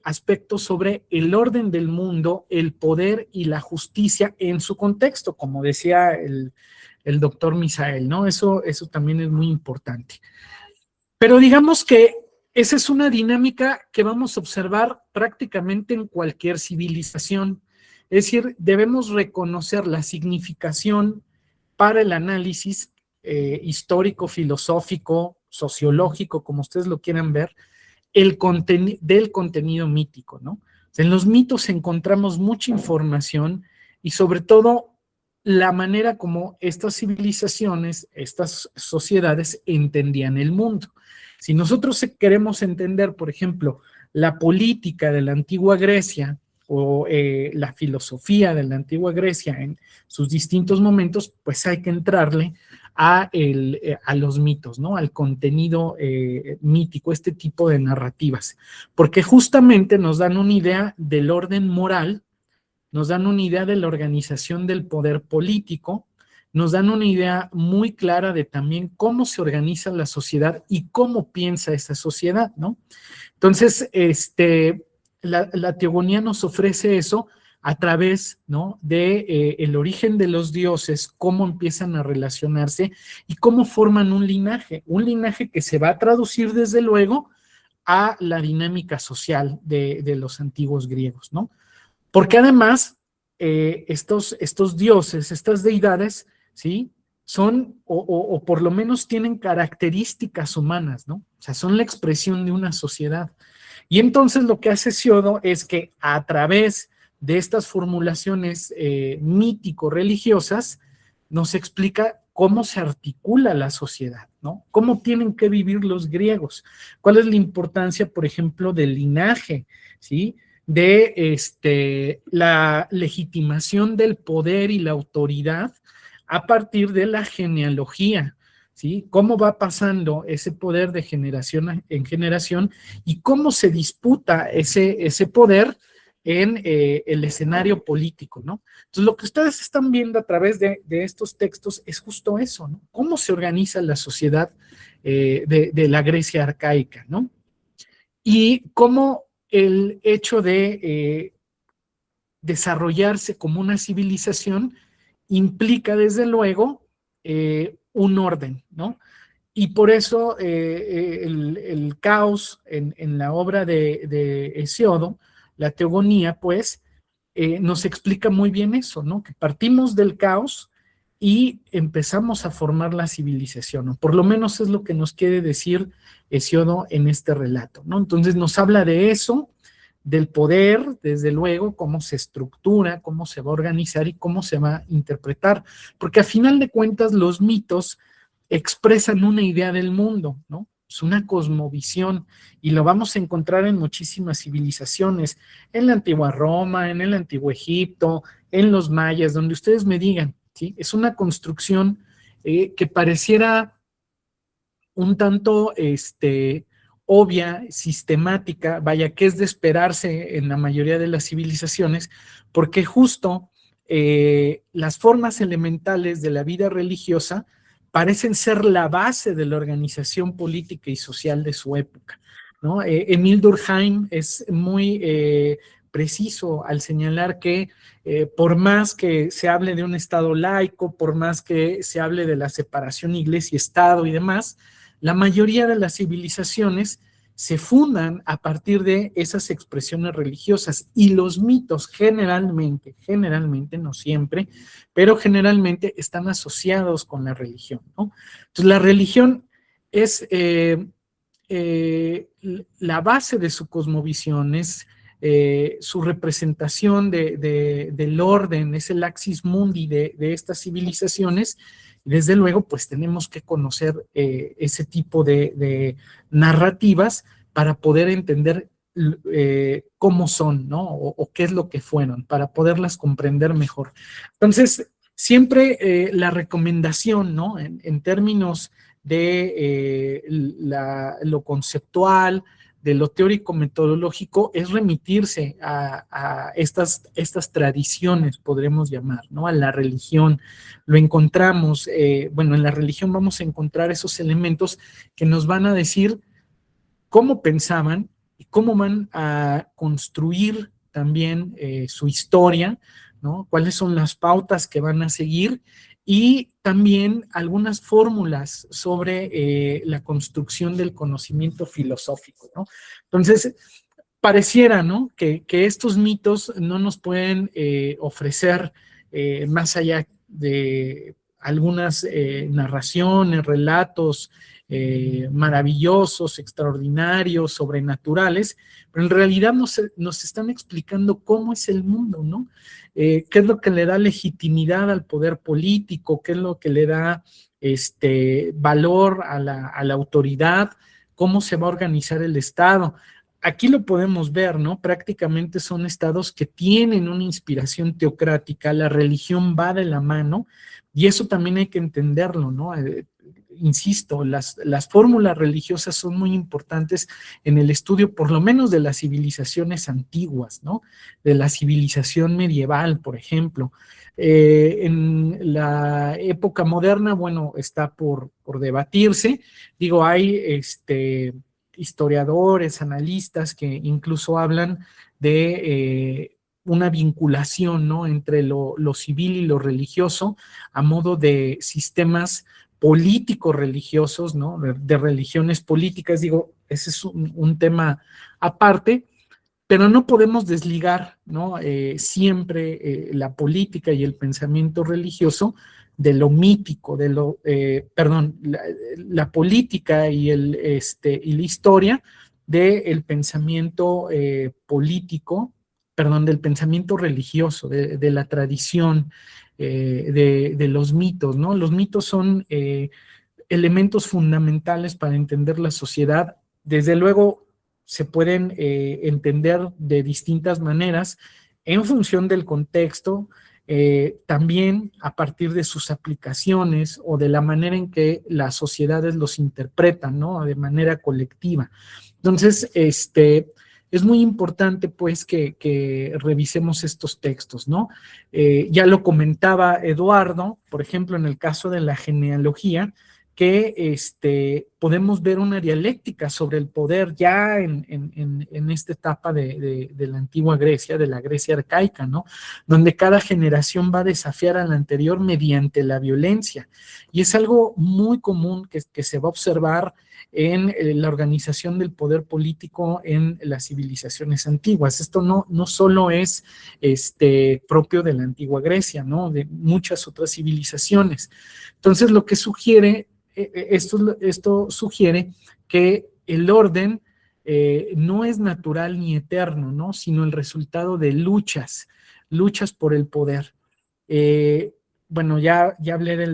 D: aspectos sobre el orden del mundo, el poder y la justicia en su contexto, como decía el doctor Misael, ¿no? Eso también es muy importante. Pero digamos que esa es una dinámica que vamos a observar prácticamente en cualquier civilización. Es decir, debemos reconocer la significación para el análisis histórico, filosófico, sociológico, como ustedes lo quieran ver, del contenido mítico, ¿no? O sea, en los mitos encontramos mucha información y sobre todo la manera como estas civilizaciones, estas sociedades entendían el mundo. Si nosotros queremos entender, por ejemplo, la política de la antigua Grecia o la filosofía de la antigua Grecia en sus distintos momentos, pues hay que entrarle a los mitos, ¿no? Al contenido mítico, este tipo de narrativas, porque justamente nos dan una idea del orden moral, nos dan una idea de la organización del poder político, nos dan una idea muy clara de también cómo se organiza la sociedad y cómo piensa esa sociedad, ¿no? Entonces, la teogonía nos ofrece eso a través, ¿no?, de el origen de los dioses, cómo empiezan a relacionarse y cómo forman un linaje que se va a traducir desde luego a la dinámica social de los antiguos griegos, ¿no? Porque además estos dioses, estas deidades, ¿sí?, son o por lo menos tienen características humanas, ¿no? O sea, son la expresión de una sociedad. Y entonces lo que hace Hesiodo es que a través de estas formulaciones mítico-religiosas nos explica cómo se articula la sociedad, ¿no? Cómo tienen que vivir los griegos, cuál es la importancia, por ejemplo, del linaje, ¿sí?, de la legitimación del poder y la autoridad a partir de la genealogía, ¿sí? Cómo va pasando ese poder de generación en generación y cómo se disputa ese poder en el escenario político, ¿no? Entonces, lo que ustedes están viendo a través de estos textos es justo eso, ¿no? Cómo se organiza la sociedad de la Grecia arcaica, ¿no? Y cómo el hecho de desarrollarse como una civilización implica, desde luego, un orden, ¿no? Y por eso el caos en la obra de Hesiodo, la Teogonía, pues, nos explica muy bien eso, ¿no? Que partimos del caos y empezamos a formar la civilización, ¿no? Por lo menos es lo que nos quiere decir Hesiodo en este relato, ¿no? Entonces nos habla de eso, del poder, desde luego, cómo se estructura, cómo se va a organizar y cómo se va a interpretar, porque a final de cuentas los mitos expresan una idea del mundo, ¿no? Es una cosmovisión y lo vamos a encontrar en muchísimas civilizaciones, en la antigua Roma, en el antiguo Egipto, en los mayas, donde ustedes me digan, ¿sí? Es una construcción que pareciera un tanto obvia, sistemática, vaya, que es de esperarse en la mayoría de las civilizaciones, porque justo las formas elementales de la vida religiosa parecen ser la base de la organización política y social de su época, ¿no? Emil Durkheim es muy preciso al señalar que por más que se hable de un Estado laico, por más que se hable de la separación iglesia-estado y demás, la mayoría de las civilizaciones se fundan a partir de esas expresiones religiosas y los mitos generalmente, no siempre, pero generalmente están asociados con la religión, ¿no? Entonces la religión es la base de su cosmovisión, es su representación del orden, es el axis mundi de estas civilizaciones. Desde luego, pues tenemos que conocer ese tipo de narrativas para poder entender cómo son, ¿no? O qué es lo que fueron, para poderlas comprender mejor. Entonces, siempre la recomendación, ¿no? En términos de lo conceptual, de lo teórico-metodológico, es remitirse a estas tradiciones, podremos llamar, ¿no? A la religión. Lo encontramos, bueno, en la religión vamos a encontrar esos elementos que nos van a decir cómo pensaban y cómo van a construir también su historia, ¿no? Cuáles son las pautas que van a seguir y también algunas fórmulas sobre la construcción del conocimiento filosófico, ¿no? Entonces, pareciera, ¿no?, que estos mitos no nos pueden ofrecer más allá de algunas narraciones, relatos maravillosos, extraordinarios, sobrenaturales, pero en realidad nos están explicando cómo es el mundo, ¿no? Qué es lo que le da legitimidad al poder político, qué es lo que le da valor a la autoridad, cómo se va a organizar el Estado. Aquí lo podemos ver, ¿no? Prácticamente son estados que tienen una inspiración teocrática, la religión va de la mano y eso también hay que entenderlo, ¿no? Insisto, las fórmulas religiosas son muy importantes en el estudio, por lo menos de las civilizaciones antiguas, ¿no? De la civilización medieval, por ejemplo. En la época moderna, bueno, está por debatirse. Digo, hay historiadores, analistas que incluso hablan de una vinculación, ¿no?, entre lo civil y lo religioso a modo de sistemas políticos religiosos, ¿no?, de religiones políticas. Digo, ese es un tema aparte, pero no podemos desligar, ¿no?, siempre la política y el pensamiento religioso de lo mítico, la política y la historia del pensamiento político, del pensamiento religioso, de la tradición, de los mitos, ¿no? Los mitos son elementos fundamentales para entender la sociedad. Desde luego, se pueden entender de distintas maneras en función del contexto, también a partir de sus aplicaciones o de la manera en que las sociedades los interpretan, ¿no?, de manera colectiva. Entonces, es muy importante, pues, que revisemos estos textos, ¿no? Ya lo comentaba Eduardo, por ejemplo, en el caso de la genealogía, que podemos ver una dialéctica sobre el poder ya en esta etapa de la antigua Grecia, de la Grecia arcaica, ¿no? Donde cada generación va a desafiar a la anterior mediante la violencia. Y es algo muy común que se va a observar en la organización del poder político en las civilizaciones antiguas. Esto no solo es propio de la antigua Grecia, ¿no?, de muchas otras civilizaciones. Entonces, lo que sugiere esto sugiere que el orden no es natural ni eterno, ¿no?, sino el resultado de luchas por el poder. Bueno, ya hablé de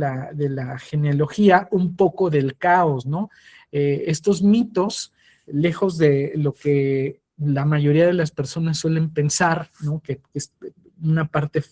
D: la genealogía, un poco del caos, ¿no? Estos mitos, lejos de lo que la mayoría de las personas suelen pensar, ¿no?, que es una parte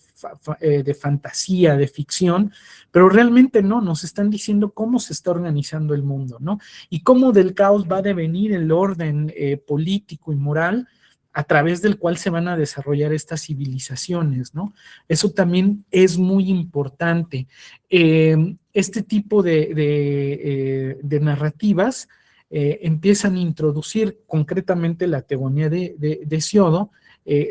D: de fantasía, de ficción, pero realmente no, nos están diciendo cómo se está organizando el mundo, ¿no? Y cómo del caos va a devenir el orden político y moral a través del cual se van a desarrollar estas civilizaciones, ¿no? Eso también es muy importante. Este tipo de narrativas empiezan a introducir concretamente la teogonía de Hesiodo,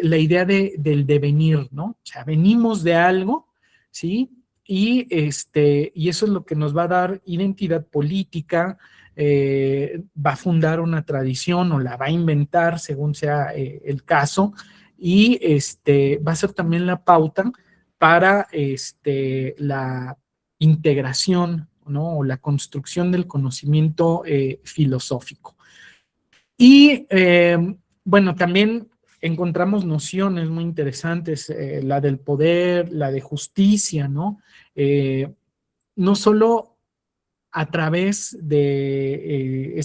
D: la idea del devenir, ¿no? O sea, venimos de algo, ¿sí? Y eso es lo que nos va a dar identidad política, va a fundar una tradición o la va a inventar según sea el caso, y va a ser también la pauta para la integración, ¿no?, o la construcción del conocimiento filosófico. Y bueno, también encontramos nociones muy interesantes, la del poder, la de justicia, ¿no? No solo a través de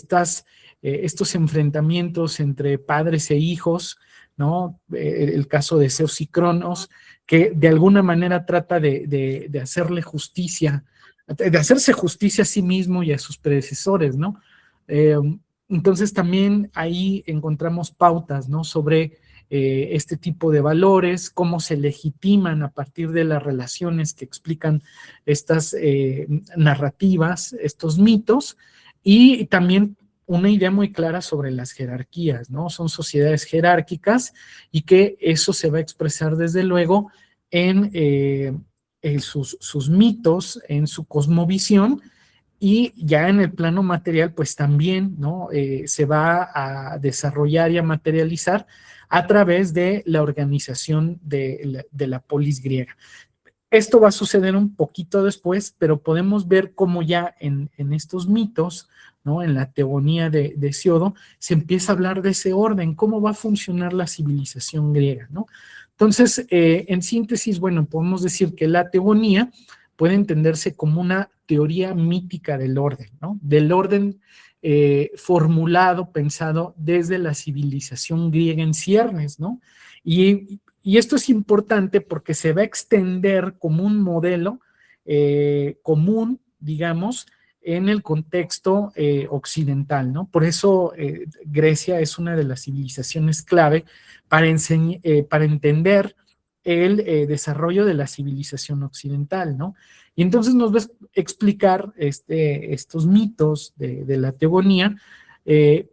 D: estos enfrentamientos entre padres e hijos, ¿no? El caso de Zeus y Cronos, que de alguna manera trata de hacerle justicia, de hacerse justicia a sí mismo y a sus predecesores, ¿no? Entonces también ahí encontramos pautas, ¿no?, sobre este tipo de valores, cómo se legitiman a partir de las relaciones que explican estas narrativas, estos mitos, y también una idea muy clara sobre las jerarquías, ¿no? Son sociedades jerárquicas y que eso se va a expresar desde luego en sus mitos, en su cosmovisión, y ya en el plano material, pues también, ¿no?, se va a desarrollar y a materializar a través de la organización de la polis griega. Esto va a suceder un poquito después, pero podemos ver cómo ya en estos mitos, ¿no?, en la teogonía de Hesiodo, se empieza a hablar de ese orden, cómo va a funcionar la civilización griega, ¿no? Entonces, en síntesis, bueno, podemos decir que la teogonía puede entenderse como una teoría mítica del orden, ¿no? Del orden formulado, pensado desde la civilización griega en ciernes, ¿no? Y esto es importante porque se va a extender como un modelo común, digamos, en el contexto occidental, ¿no? Por eso Grecia es una de las civilizaciones clave para entender el desarrollo de la civilización occidental, ¿no? Y entonces nos va a explicar estos mitos de la teogonía,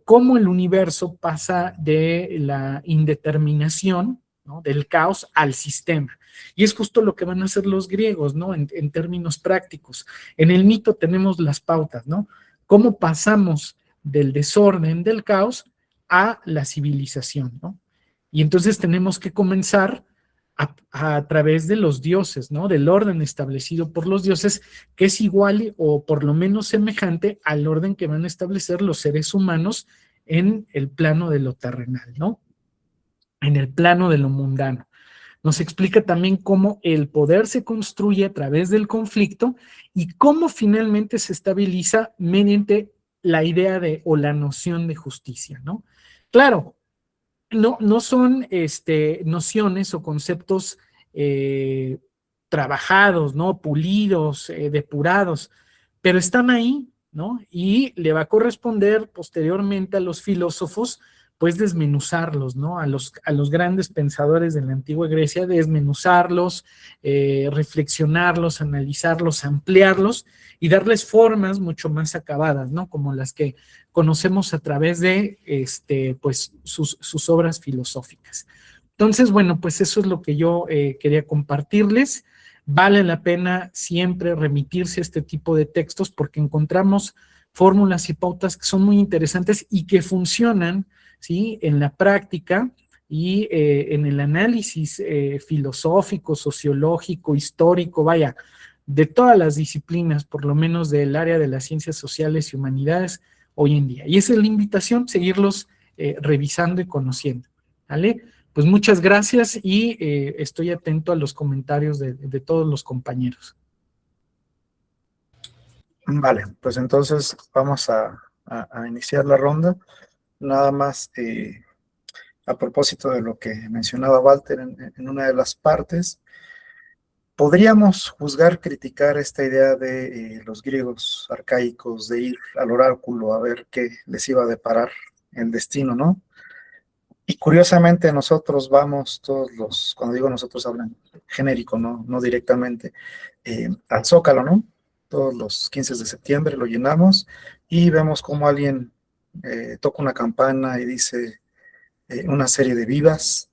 D: cómo el universo pasa de la indeterminación, ¿no? Del caos al sistema. Y es justo lo que van a hacer los griegos, ¿no? En términos prácticos. En el mito tenemos las pautas, ¿no? ¿Cómo pasamos del desorden, del caos, a la civilización, ¿no? Y entonces tenemos que comenzar a través de los dioses, ¿no? Del orden establecido por los dioses, que es igual o por lo menos semejante al orden que van a establecer los seres humanos en el plano de lo terrenal, ¿no? En el plano de lo mundano. Nos explica también cómo el poder se construye a través del conflicto y cómo finalmente se estabiliza mediante la idea de o la noción de justicia, ¿no? Claro, no son nociones o conceptos trabajados, ¿no? Pulidos, depurados, pero están ahí, ¿no? Y le va a corresponder posteriormente a los filósofos, pues desmenuzarlos, ¿no? A los grandes pensadores de la antigua Grecia, desmenuzarlos, reflexionarlos, analizarlos, ampliarlos y darles formas mucho más acabadas, ¿no? Como las que conocemos a través de pues, sus obras filosóficas. Entonces, bueno, pues eso es lo que yo quería compartirles. Vale la pena siempre remitirse a este tipo de textos porque encontramos fórmulas y pautas que son muy interesantes y que funcionan, ¿sí? En la práctica y en el análisis filosófico, sociológico, histórico, vaya, de todas las disciplinas, por lo menos del área de las ciencias sociales y humanidades hoy en día. Y esa es la invitación, seguirlos revisando y conociendo, ¿vale? Pues muchas gracias y estoy atento a los comentarios de todos los compañeros.
A: Vale, pues entonces vamos a iniciar la ronda. Nada más a propósito de lo que mencionaba Walter en una de las partes, podríamos juzgar, criticar esta idea de los griegos arcaicos de ir al oráculo a ver qué les iba a deparar el destino, ¿no? Y curiosamente nosotros vamos todos los, cuando digo nosotros hablan genérico, no directamente, al Zócalo, ¿no? Todos los 15 de septiembre lo llenamos y vemos como alguien toca una campana y dice una serie de vivas,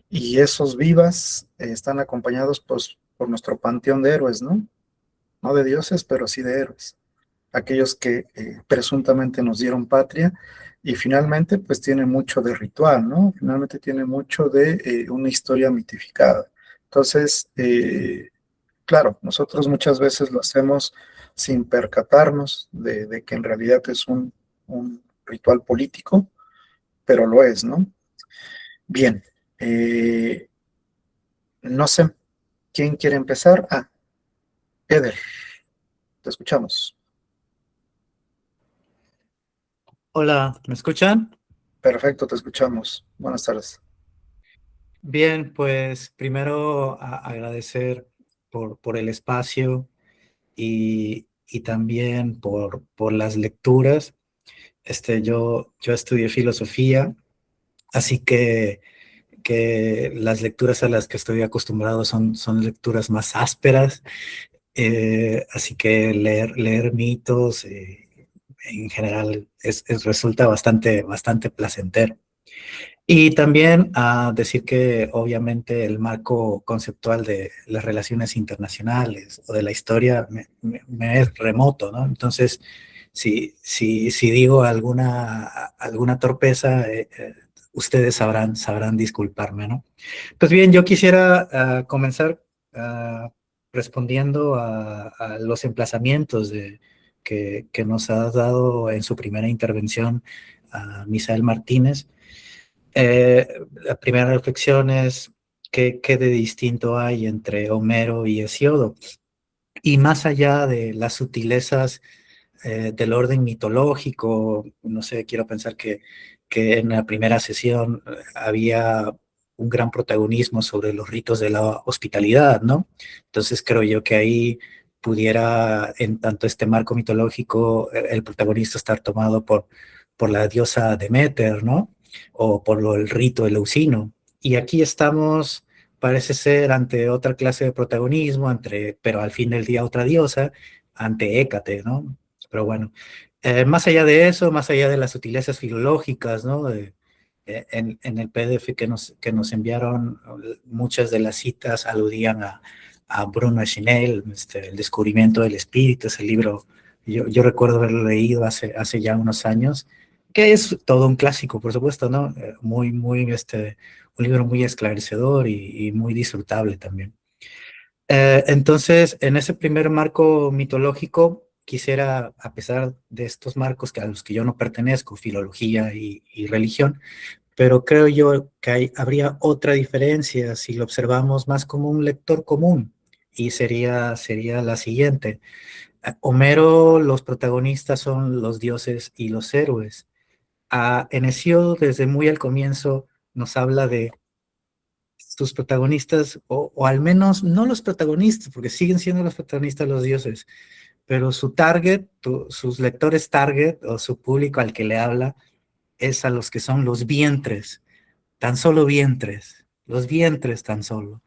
A: y esos vivas están acompañados pues, por nuestro panteón de héroes, ¿no? No de dioses, pero sí de héroes. Aquellos que presuntamente nos dieron patria y finalmente pues tiene mucho de ritual, ¿no? Finalmente tiene mucho de una historia mitificada. Entonces, claro, nosotros muchas veces lo hacemos sin percatarnos de que en realidad es un ritual político, pero lo es, ¿no? Bien, no sé quién quiere empezar. Ah, Eder, te escuchamos.
E: Hola, ¿me escuchan?
A: Perfecto, te escuchamos. Buenas tardes.
E: Bien, pues primero agradecer por el espacio y también por las lecturas. Yo estudié filosofía, así que las lecturas a las que estoy acostumbrado son lecturas más ásperas, así que leer mitos en general resulta bastante placentero. Y también a decir que obviamente el marco conceptual de las relaciones internacionales o de la historia me es remoto, ¿no? Entonces, si digo alguna torpeza, ustedes sabrán disculparme, ¿no? Pues bien, yo quisiera comenzar respondiendo a los emplazamientos que nos ha dado en su primera intervención a Misael Martínez. La primera reflexión es ¿qué de distinto hay entre Homero y Hesíodo? Y más allá de las sutilezas del orden mitológico, no sé, quiero pensar que en la primera sesión había un gran protagonismo sobre los ritos de la hospitalidad, ¿no? Entonces creo yo que ahí pudiera, en tanto este marco mitológico, el protagonista estar tomado por la diosa Deméter, ¿no? O por el rito eleusino. Y aquí estamos, parece ser, ante otra clase de protagonismo, pero al fin del día otra diosa, ante Hécate, ¿no? Pero bueno, más allá de eso, más allá de las sutilezas filológicas, ¿no? en el PDF que nos enviaron, muchas de las citas aludían a Bruno Schnell, El descubrimiento del espíritu, ese libro, yo recuerdo haberlo leído hace ya unos años, que es todo un clásico, por supuesto, ¿no? Un libro muy esclarecedor y muy disfrutable también. Entonces, en ese primer marco mitológico, quisiera, a pesar de estos marcos a los que yo no pertenezco, filología y religión, pero creo yo que habría otra diferencia si lo observamos más como un lector común, y sería la siguiente. Homero, los protagonistas son los dioses y los héroes. En Hesíodo, desde muy al comienzo, nos habla de sus protagonistas, o al menos no los protagonistas, porque siguen siendo los protagonistas los dioses, pero su target, sus lectores target, o su público al que le habla, es a los que son los vientres, tan solo vientres, los vientres tan solo,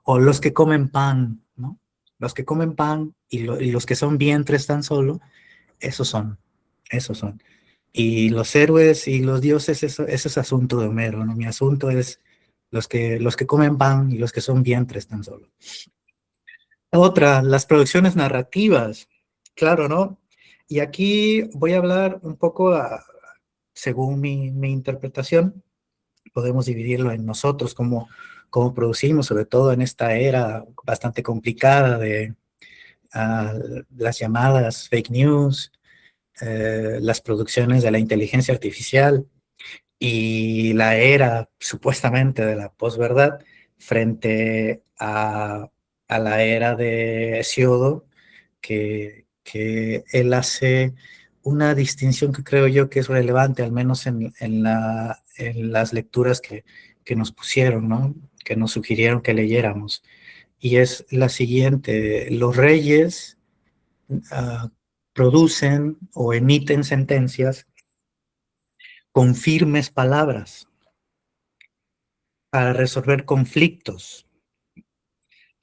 E: o los que comen pan, ¿no? Los que comen pan y los que son vientres tan solo, esos son. Y los héroes y los dioses, eso es asunto de Homero, ¿no? Mi asunto es los que comen pan y los que son vientres tan solo. Otra, las producciones narrativas, claro, ¿no? Y aquí voy a hablar un poco, según mi interpretación, podemos dividirlo en nosotros, cómo producimos, sobre todo en esta era bastante complicada de las llamadas fake news, las producciones de la inteligencia artificial y la era supuestamente de la posverdad frente a la era de Hesíodo, que él hace una distinción que creo yo que es relevante, al menos en las lecturas que nos pusieron, ¿no? Que nos sugirieron que leyéramos. Y es la siguiente: los reyes producen o emiten sentencias con firmes palabras para resolver conflictos.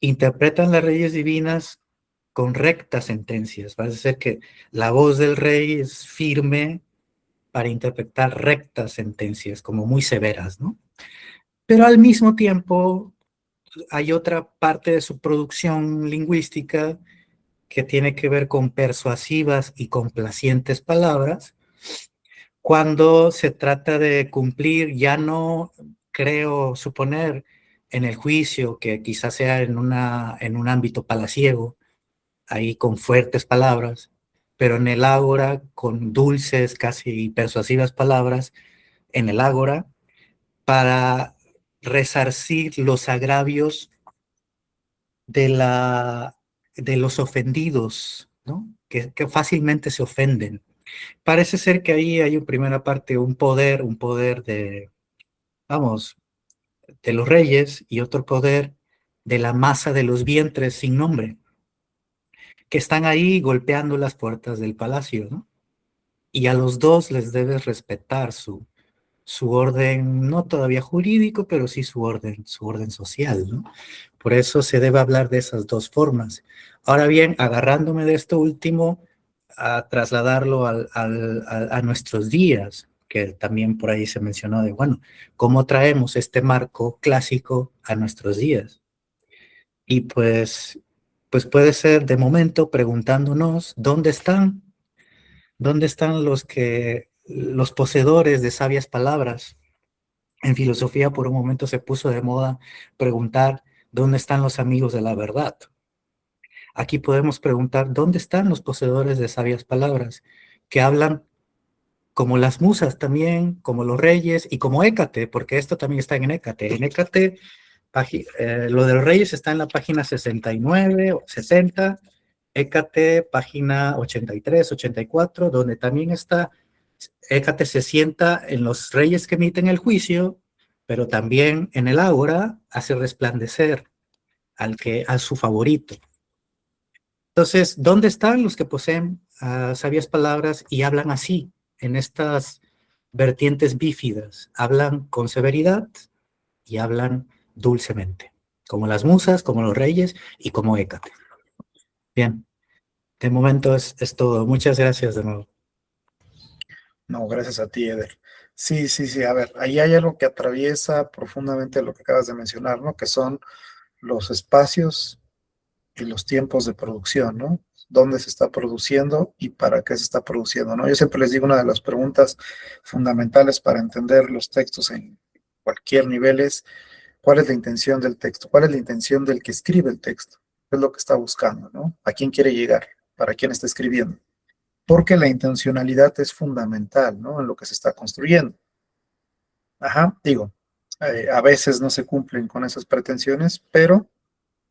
E: Interpretan las leyes divinas con rectas sentencias. Parece ser que la voz del rey es firme para interpretar rectas sentencias, como muy severas, ¿no? Pero al mismo tiempo hay otra parte de su producción lingüística que tiene que ver con persuasivas y complacientes palabras, cuando se trata de cumplir, ya no creo suponer en el juicio, que quizás sea en un ámbito palaciego, ahí con fuertes palabras, pero en el ágora con dulces, casi persuasivas palabras, en el ágora, para resarcir los agravios de los ofendidos, ¿no? Que fácilmente se ofenden. Parece ser que ahí hay en primera parte un poder de, vamos, de los reyes, y otro poder de la masa de los vientres sin nombre, que están ahí golpeando las puertas del palacio, ¿no? Y a los dos les debes respetar su orden, no todavía jurídico, pero sí su orden social, ¿no? Por eso se debe hablar de esas dos formas. Ahora bien, agarrándome de esto último, a trasladarlo a nuestros días, que también por ahí se mencionó de, bueno, ¿cómo traemos este marco clásico a nuestros días? Y pues puede ser de momento preguntándonos, ¿dónde están los poseedores de sabias palabras? En filosofía por un momento se puso de moda preguntar, ¿dónde están los amigos de la verdad? Aquí podemos preguntar, ¿dónde están los poseedores de sabias palabras que hablan como las musas también, como los reyes y como Hécate? Porque esto también está en Hécate. En Hécate, lo de los reyes está en la página 69 o 70, Hécate, página 83, 84, donde también está, Hécate se sienta en los reyes que emiten el juicio, pero también en el ágora hace resplandecer a su favorito. Entonces, ¿dónde están los que poseen sabias palabras y hablan así, en estas vertientes bífidas? Hablan con severidad y hablan dulcemente, como las musas, como los reyes y como Hécate. Bien, de momento es todo. Muchas gracias de nuevo.
A: No, gracias a ti, Eder. Sí, sí, sí. A ver, ahí hay algo que atraviesa profundamente lo que acabas de mencionar, ¿no? Que son los espacios y los tiempos de producción, ¿no? ¿Dónde se está produciendo y para qué se está produciendo, ¿no? Yo siempre les digo, una de las preguntas fundamentales para entender los textos en cualquier nivel es, ¿cuál es la intención del texto? ¿Cuál es la intención del que escribe el texto? ¿Qué es lo que está buscando, ¿no? ¿A quién quiere llegar? ¿Para quién está escribiendo? Porque la intencionalidad es fundamental, ¿no? En lo que se está construyendo. Ajá, digo, a veces no se cumplen con esas pretensiones, pero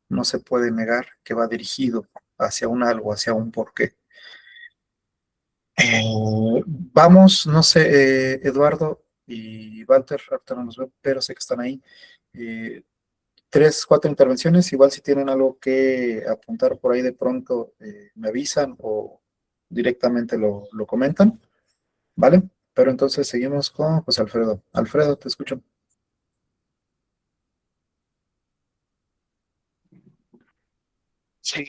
A: no se puede negar que va dirigido hacia un algo, hacia un porqué. Vamos, no sé, Eduardo y Walter, ahorita no los veo, pero sé que están ahí. Eh, 3, 4 intervenciones, igual si tienen algo que apuntar por ahí de pronto, me avisan o directamente lo comentan, ¿vale? Pero entonces seguimos con José Alfredo. Alfredo, te escucho.
F: Sí,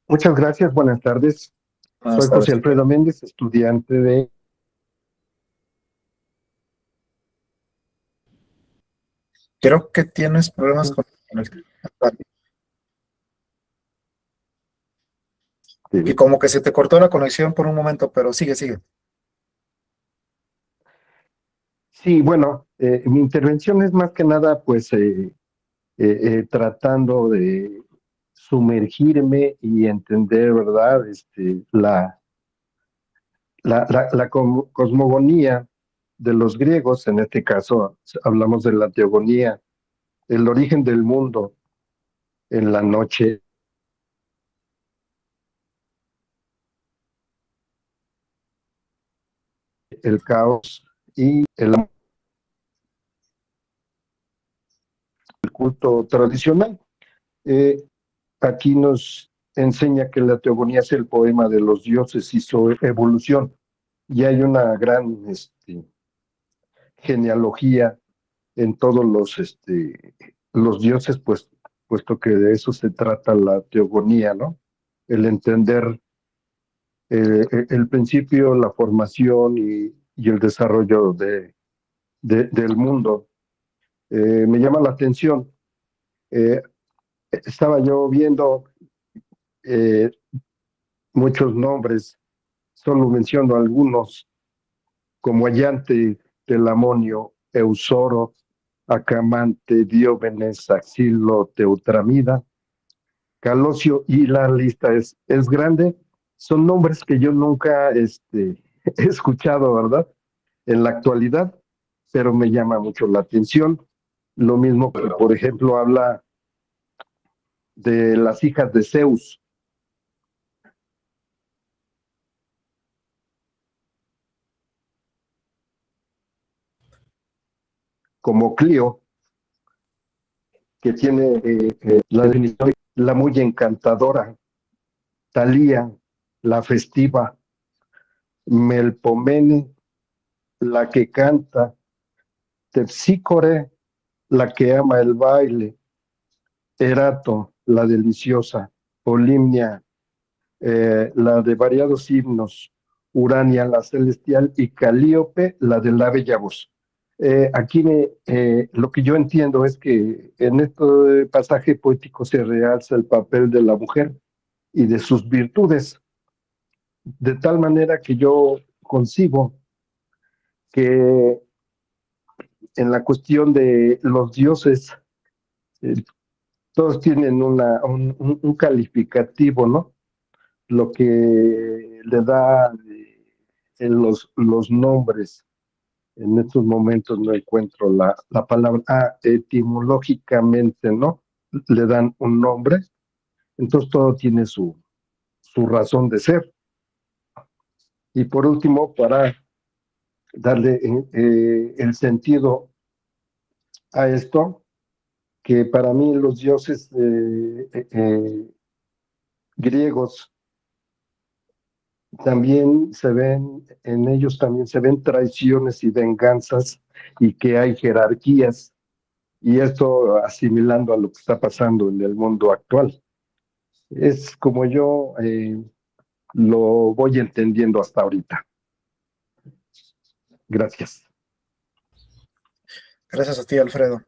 F: muchas gracias, buenas tardes.
A: Buenas
F: Soy José
A: tardes.
F: Alfredo Méndez, estudiante de...
A: Creo que tienes problemas con el... Y como que se te cortó la conexión por un momento, pero sigue, sigue.
F: Sí, bueno, mi intervención es más que nada, pues, tratando de sumergirme y entender, ¿verdad? La cosmogonía de los griegos, en este caso hablamos de la teogonía, el origen del mundo en la noche, el caos y el culto tradicional. Eh, Aquí nos enseña que la teogonía es el poema de los dioses y su evolución. Y hay una gran genealogía en todos los dioses, pues, puesto que de eso se trata la teogonía, ¿no? El entender el principio, la formación y el desarrollo del mundo. Me llama la atención. Eh, Estaba yo viendo eh, muchos nombres, solo menciono algunos, como Allante, Telamonio, Eusoro, Acamante, Diómenes, Axilo, Teutramida, Calosio, y la lista es grande. Son nombres que yo nunca he escuchado, ¿verdad? En la actualidad, pero me llama mucho la atención. Lo mismo que, por ejemplo, habla de las hijas de Zeus, como Clio, que tiene la definición, la muy encantadora, Talía, la festiva, Melpomene, la que canta, Terpsícore, la que ama el baile, Erato, la deliciosa, Polimnia, la de variados himnos, Urania, la celestial, y Calíope, la de la bella voz. Aquí lo que yo entiendo es que en este pasaje poético se realza el papel de la mujer y de sus virtudes, de tal manera que yo concibo que en la cuestión de los dioses, eh, todos tienen un calificativo, ¿no? Lo que le da en los nombres. En estos momentos no encuentro la palabra, etimológicamente, ¿no? Le dan un nombre, entonces todo tiene su razón de ser. Y por último, para darle el sentido a esto, que para mí los dioses griegos también se ven, en ellos también se ven traiciones y venganzas y que hay jerarquías, y esto asimilando a lo que está pasando en el mundo actual. Es como yo lo voy entendiendo hasta ahorita. Gracias.
A: Gracias a ti, Alfredo.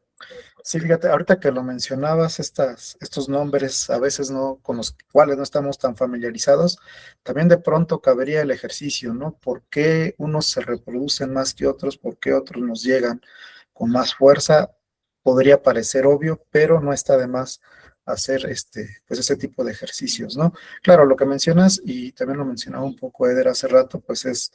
A: Sí, fíjate, ahorita que lo mencionabas, estos nombres a veces no, con los cuales no estamos tan familiarizados, también de pronto cabería el ejercicio, ¿no? ¿Por qué unos se reproducen más que otros? ¿Por qué otros nos llegan con más fuerza? Podría parecer obvio, pero no está de más hacer pues ese tipo de ejercicios, ¿no? Claro, lo que mencionas, y también lo mencionaba un poco Eder hace rato, pues es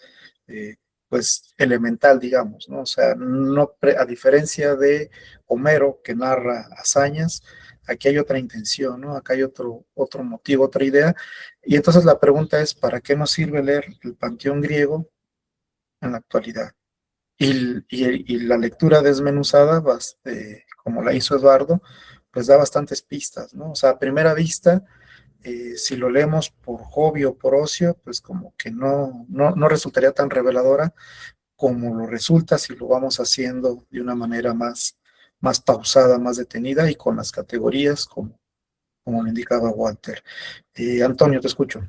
A: eh, pues elemental, digamos, ¿no? O sea, no a diferencia de Homero, que narra hazañas, aquí hay otra intención, ¿no? Acá hay otro motivo, otra idea. Y entonces la pregunta es, ¿para qué nos sirve leer el panteón griego en la actualidad? Y la lectura desmenuzada, como la hizo Eduardo, pues da bastantes pistas, ¿no? O sea, a primera vista, si lo leemos por hobby o por ocio, pues como que no resultaría tan reveladora como lo resulta si lo vamos haciendo de una manera más pausada, más detenida y con las categorías como lo indicaba Walter. Antonio, te escucho.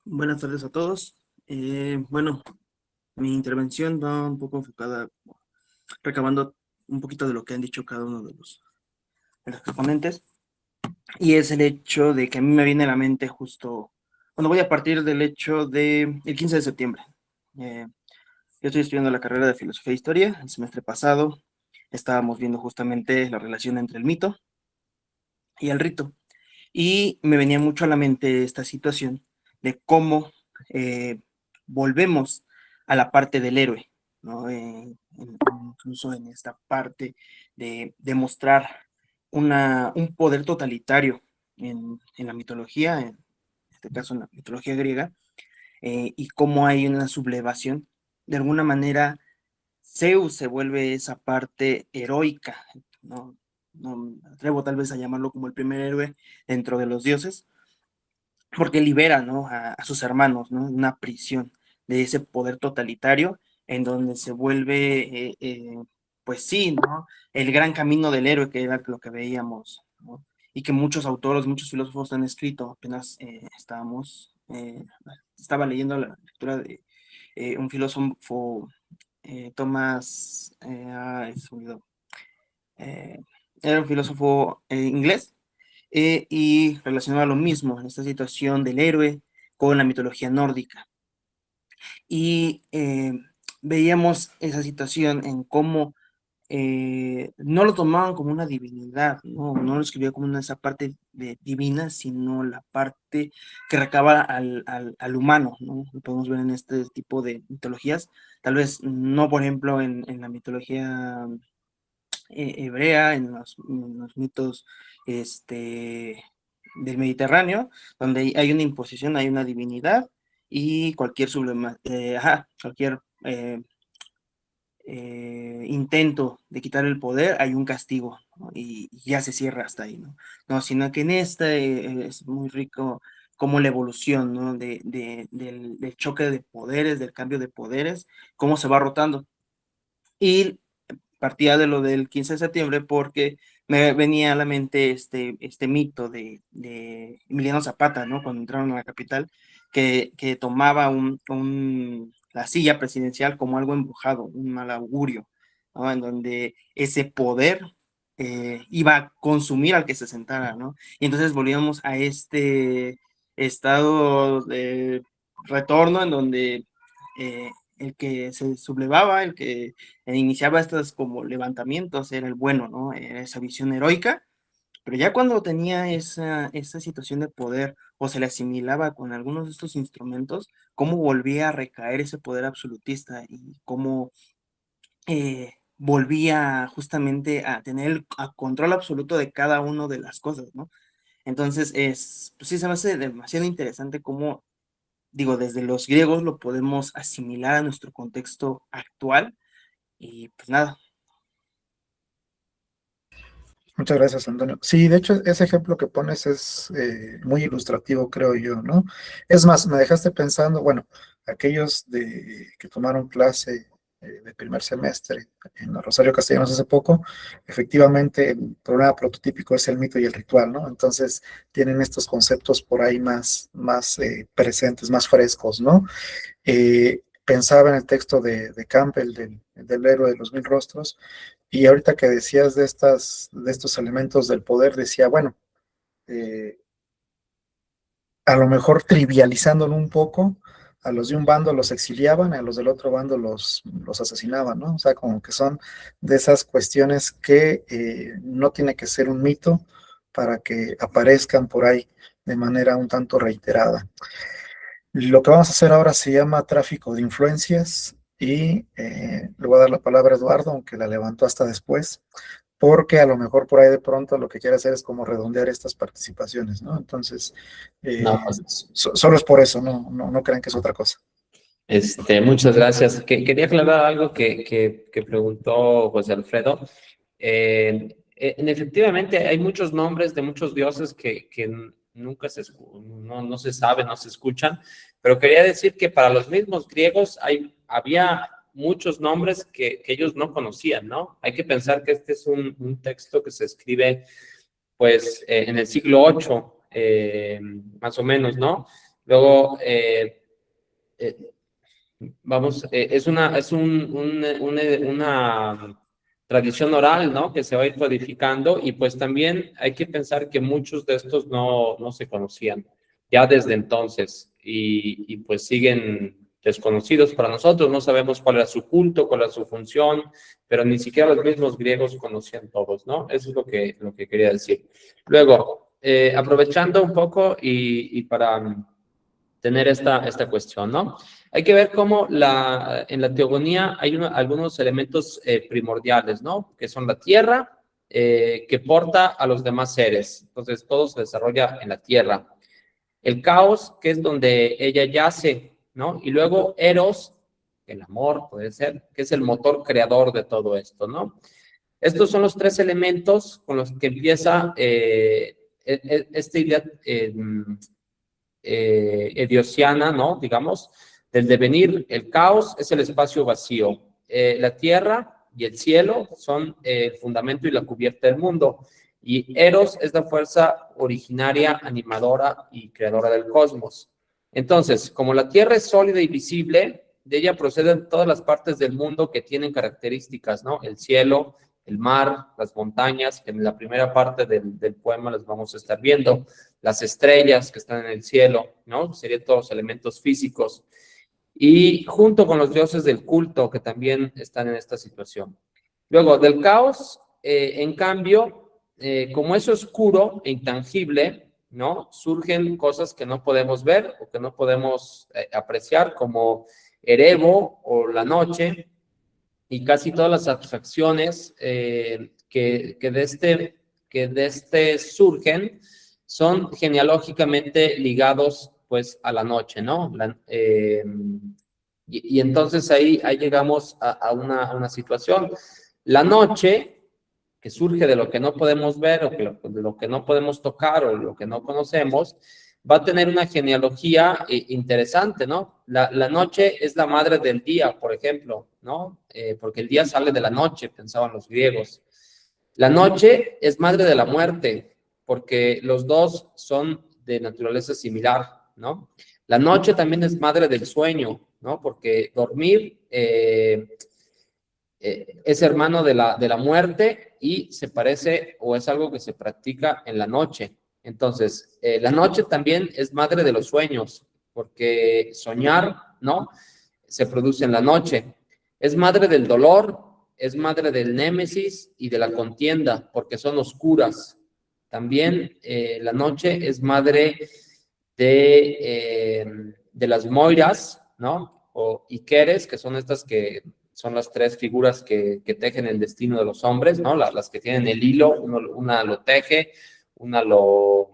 G: Buenas tardes a todos. Bueno, mi intervención va un poco enfocada, recabando un poquito de lo que han dicho cada uno de los proponentes, y es el hecho de que a mí me viene a la mente justo, bueno, voy a partir del hecho de el 15 de septiembre. Yo estoy estudiando la carrera de Filosofía e Historia. El semestre pasado estábamos viendo justamente la relación entre el mito y el rito, y me venía mucho a la mente esta situación de cómo volvemos a la parte del héroe, ¿no? Incluso en esta parte de demostrar un poder totalitario en la mitología, en este caso en la mitología griega, y cómo hay una sublevación. De alguna manera, Zeus se vuelve esa parte heroica, ¿no? No me atrevo tal vez a llamarlo como el primer héroe dentro de los dioses, porque libera, ¿no? A sus hermanos, ¿no? Una prisión de ese poder totalitario en donde se vuelve, pues sí, ¿no? El gran camino del héroe, que era lo que veíamos, ¿no? Y que muchos autores, muchos filósofos han escrito. Apenas estaba leyendo la lectura de un filósofo, Thomas, se me olvidó. Era un filósofo inglés, y relacionaba lo mismo, en esta situación del héroe con la mitología nórdica. Y veíamos esa situación en cómo no lo tomaban como una divinidad, no lo escribía como esa parte divina, sino la parte que recaba al humano, ¿no? Lo podemos ver en este tipo de mitologías, tal vez no, por ejemplo, en la mitología hebrea, en los mitos del Mediterráneo, donde hay una imposición, hay una divinidad, y cualquier cualquier intento de quitar el poder, hay un castigo, ¿no? Y ya se cierra hasta ahí, ¿no? No, sino que en es muy rico como la evolución, ¿no? Del choque de poderes, del cambio de poderes, cómo se va rotando. Y partía de lo del 15 de septiembre porque me venía a la mente este mito de Emiliano Zapata, ¿no? Cuando entraron a la capital, que tomaba la silla presidencial como algo embrujado, un mal augurio, ¿no? En donde ese poder iba a consumir al que se sentara, ¿no? Y entonces volvíamos a este estado de retorno en donde el que se sublevaba, el que iniciaba estos como levantamientos, era el bueno, ¿no? Era esa visión heroica, pero ya cuando tenía esa situación de poder o se le asimilaba con algunos de estos instrumentos, cómo volvía a recaer ese poder absolutista y cómo volvía justamente a tener el control absoluto de cada una de las cosas, ¿no? Entonces, pues sí, se me hace demasiado interesante cómo, digo, desde los griegos lo podemos asimilar a nuestro contexto actual. Y pues nada.
A: Muchas gracias, Antonio. Sí, de hecho, ese ejemplo que pones es muy ilustrativo, creo yo, ¿no? Es más, me dejaste pensando, bueno, aquellos que tomaron clase de primer semestre en la Rosario Castellanos hace poco, efectivamente el problema prototípico es el mito y el ritual, ¿no? Entonces tienen estos conceptos por ahí más presentes, más frescos, ¿no? pensaba en el texto de Campbell, del héroe de los mil rostros, y ahorita que decías de estos elementos del poder, decía, bueno, a lo mejor trivializándolo un poco, a los de un bando los exiliaban, a los del otro bando los asesinaban, ¿no? O sea, como que son de esas cuestiones que no tiene que ser un mito para que aparezcan por ahí de manera un tanto reiterada. Lo que vamos a hacer ahora se llama tráfico de influencias y le voy a dar la palabra a Eduardo, aunque la levantó hasta después, porque a lo mejor por ahí de pronto lo que quiere hacer es como redondear estas participaciones, ¿no? Entonces,
C: No, pues,
A: solo es por eso, no crean que es otra cosa.
C: muchas gracias. Quería aclarar algo que preguntó José Alfredo. Efectivamente, hay muchos nombres de muchos dioses que nunca no se sabe, no se escuchan, pero quería decir que para los mismos griegos había muchos nombres que ellos no conocían, ¿no? Hay que pensar que este es un texto que se escribe, pues, en el siglo VIII, más o menos, ¿no? Luego, es una tradición oral, ¿no? Que se va a ir codificando y pues también hay que pensar que muchos de estos no se conocían ya desde entonces y pues siguen desconocidos para nosotros, no sabemos cuál era su culto, cuál era su función, pero ni siquiera los mismos griegos conocían todos, ¿no? Eso es lo que quería decir. Luego, aprovechando un poco y para tener esta cuestión, ¿no? Hay que ver cómo en la teogonía hay algunos elementos primordiales, ¿no? Que son la tierra, que porta a los demás seres. Entonces, todo se desarrolla en la tierra. El caos, que es donde ella yace, ¿no? Y luego Eros, el amor puede ser, que es el motor creador de todo esto, ¿no? Estos son los tres elementos con los que empieza esta idea ediosiana, ¿no? Digamos, del devenir. El caos es el espacio vacío. La tierra y el cielo son el fundamento y la cubierta del mundo. Y Eros es la fuerza originaria, animadora y creadora del cosmos. Entonces, como la tierra es sólida y visible, de ella proceden todas las partes del mundo que tienen características, ¿no? El cielo, el mar, las montañas, que en la primera parte del poema las vamos a estar viendo, las estrellas que están en el cielo, ¿no? Serían todos los elementos físicos. Y junto con los dioses del culto que también están en esta situación. Luego, del caos, en cambio, como es oscuro e intangible, ¿no? Surgen cosas que no podemos ver o que no podemos apreciar, como Erebo o la noche, y casi todas las abstracciones que de este surgen son genealógicamente ligados pues a la noche, ¿no? Y entonces ahí llegamos a una situación. La noche, que surge de lo que no podemos ver o de lo que no podemos tocar o lo que no conocemos, va a tener una genealogía interesante, ¿no? La noche es la madre del día, por ejemplo, ¿no? Porque el día sale de la noche, pensaban los griegos. La noche es madre de la muerte, porque los dos son de naturaleza similar, ¿no? La noche también es madre del sueño, ¿no? Porque dormir es hermano de la muerte y se parece o es algo que se practica en la noche. Entonces, la noche también es madre de los sueños, porque soñar, ¿no? Se produce en la noche. Es madre del dolor, es madre del némesis y de la contienda, porque son oscuras. También la noche es madre de las moiras, ¿no? O iqueres, que son estas que son las tres figuras que tejen el destino de los hombres, ¿no? Las que tienen el hilo, una lo teje, una lo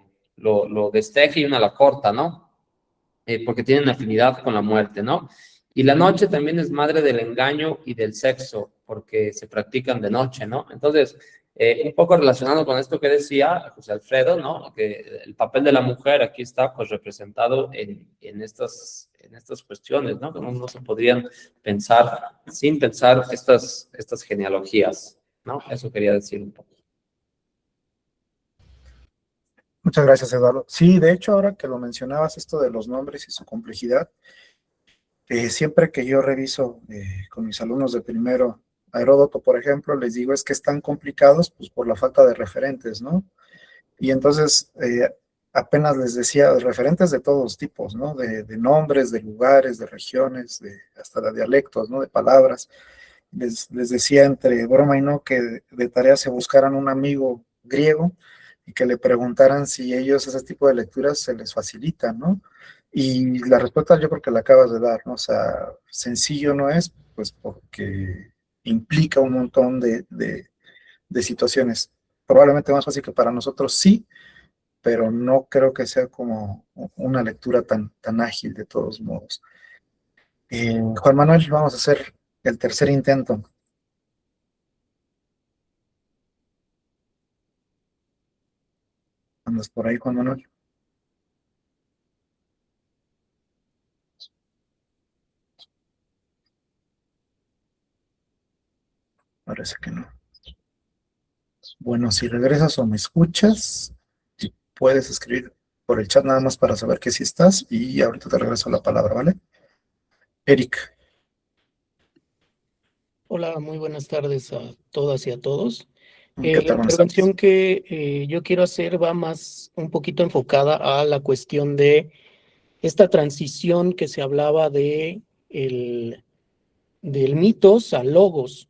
C: desteje y una la corta, ¿no? Porque tienen afinidad con la muerte, ¿no? Y la noche también es madre del engaño y del sexo, porque se practican de noche, ¿no? Entonces, un poco relacionado con esto que decía José Alfredo, ¿no? Que el papel de la mujer aquí está pues representado en estas cuestiones, ¿no? Que no se podrían pensar sin pensar estas genealogías, ¿no? Eso quería decir un poco.
A: Muchas gracias, Eduardo. Sí, de hecho, ahora que lo mencionabas, esto de los nombres y su complejidad, Siempre que yo reviso con mis alumnos de primero a Heródoto, por ejemplo, les digo es que están complicados pues, por la falta de referentes, ¿no? Y entonces apenas les decía referentes de todos tipos, ¿no? De nombres, de lugares, de regiones, hasta de dialectos, ¿no? De palabras. Les decía entre broma y no que de tarea se buscaran un amigo griego y que le preguntaran si ellos ese tipo de lecturas se les facilitan, ¿no? Y la respuesta yo creo que la acabas de dar, ¿no? O sea, sencillo no es, pues porque implica un montón de situaciones. Probablemente más fácil que para nosotros sí, pero no creo que sea como una lectura tan ágil de todos modos. Juan Manuel, vamos a hacer el tercer intento. ¿Andas por ahí, Juan Manuel? Parece que no. Bueno, si regresas o me escuchas, si puedes escribir por el chat nada más para saber que sí estás y ahorita te regreso la palabra, ¿vale? Eric,
H: Hola, muy buenas tardes a todas y a todos.
A: ¿qué
H: La
A: tal? Buenas
H: intervención
A: tardes.
H: que yo quiero hacer va más un poquito enfocada a la cuestión de esta transición que se hablaba del mitos a logos,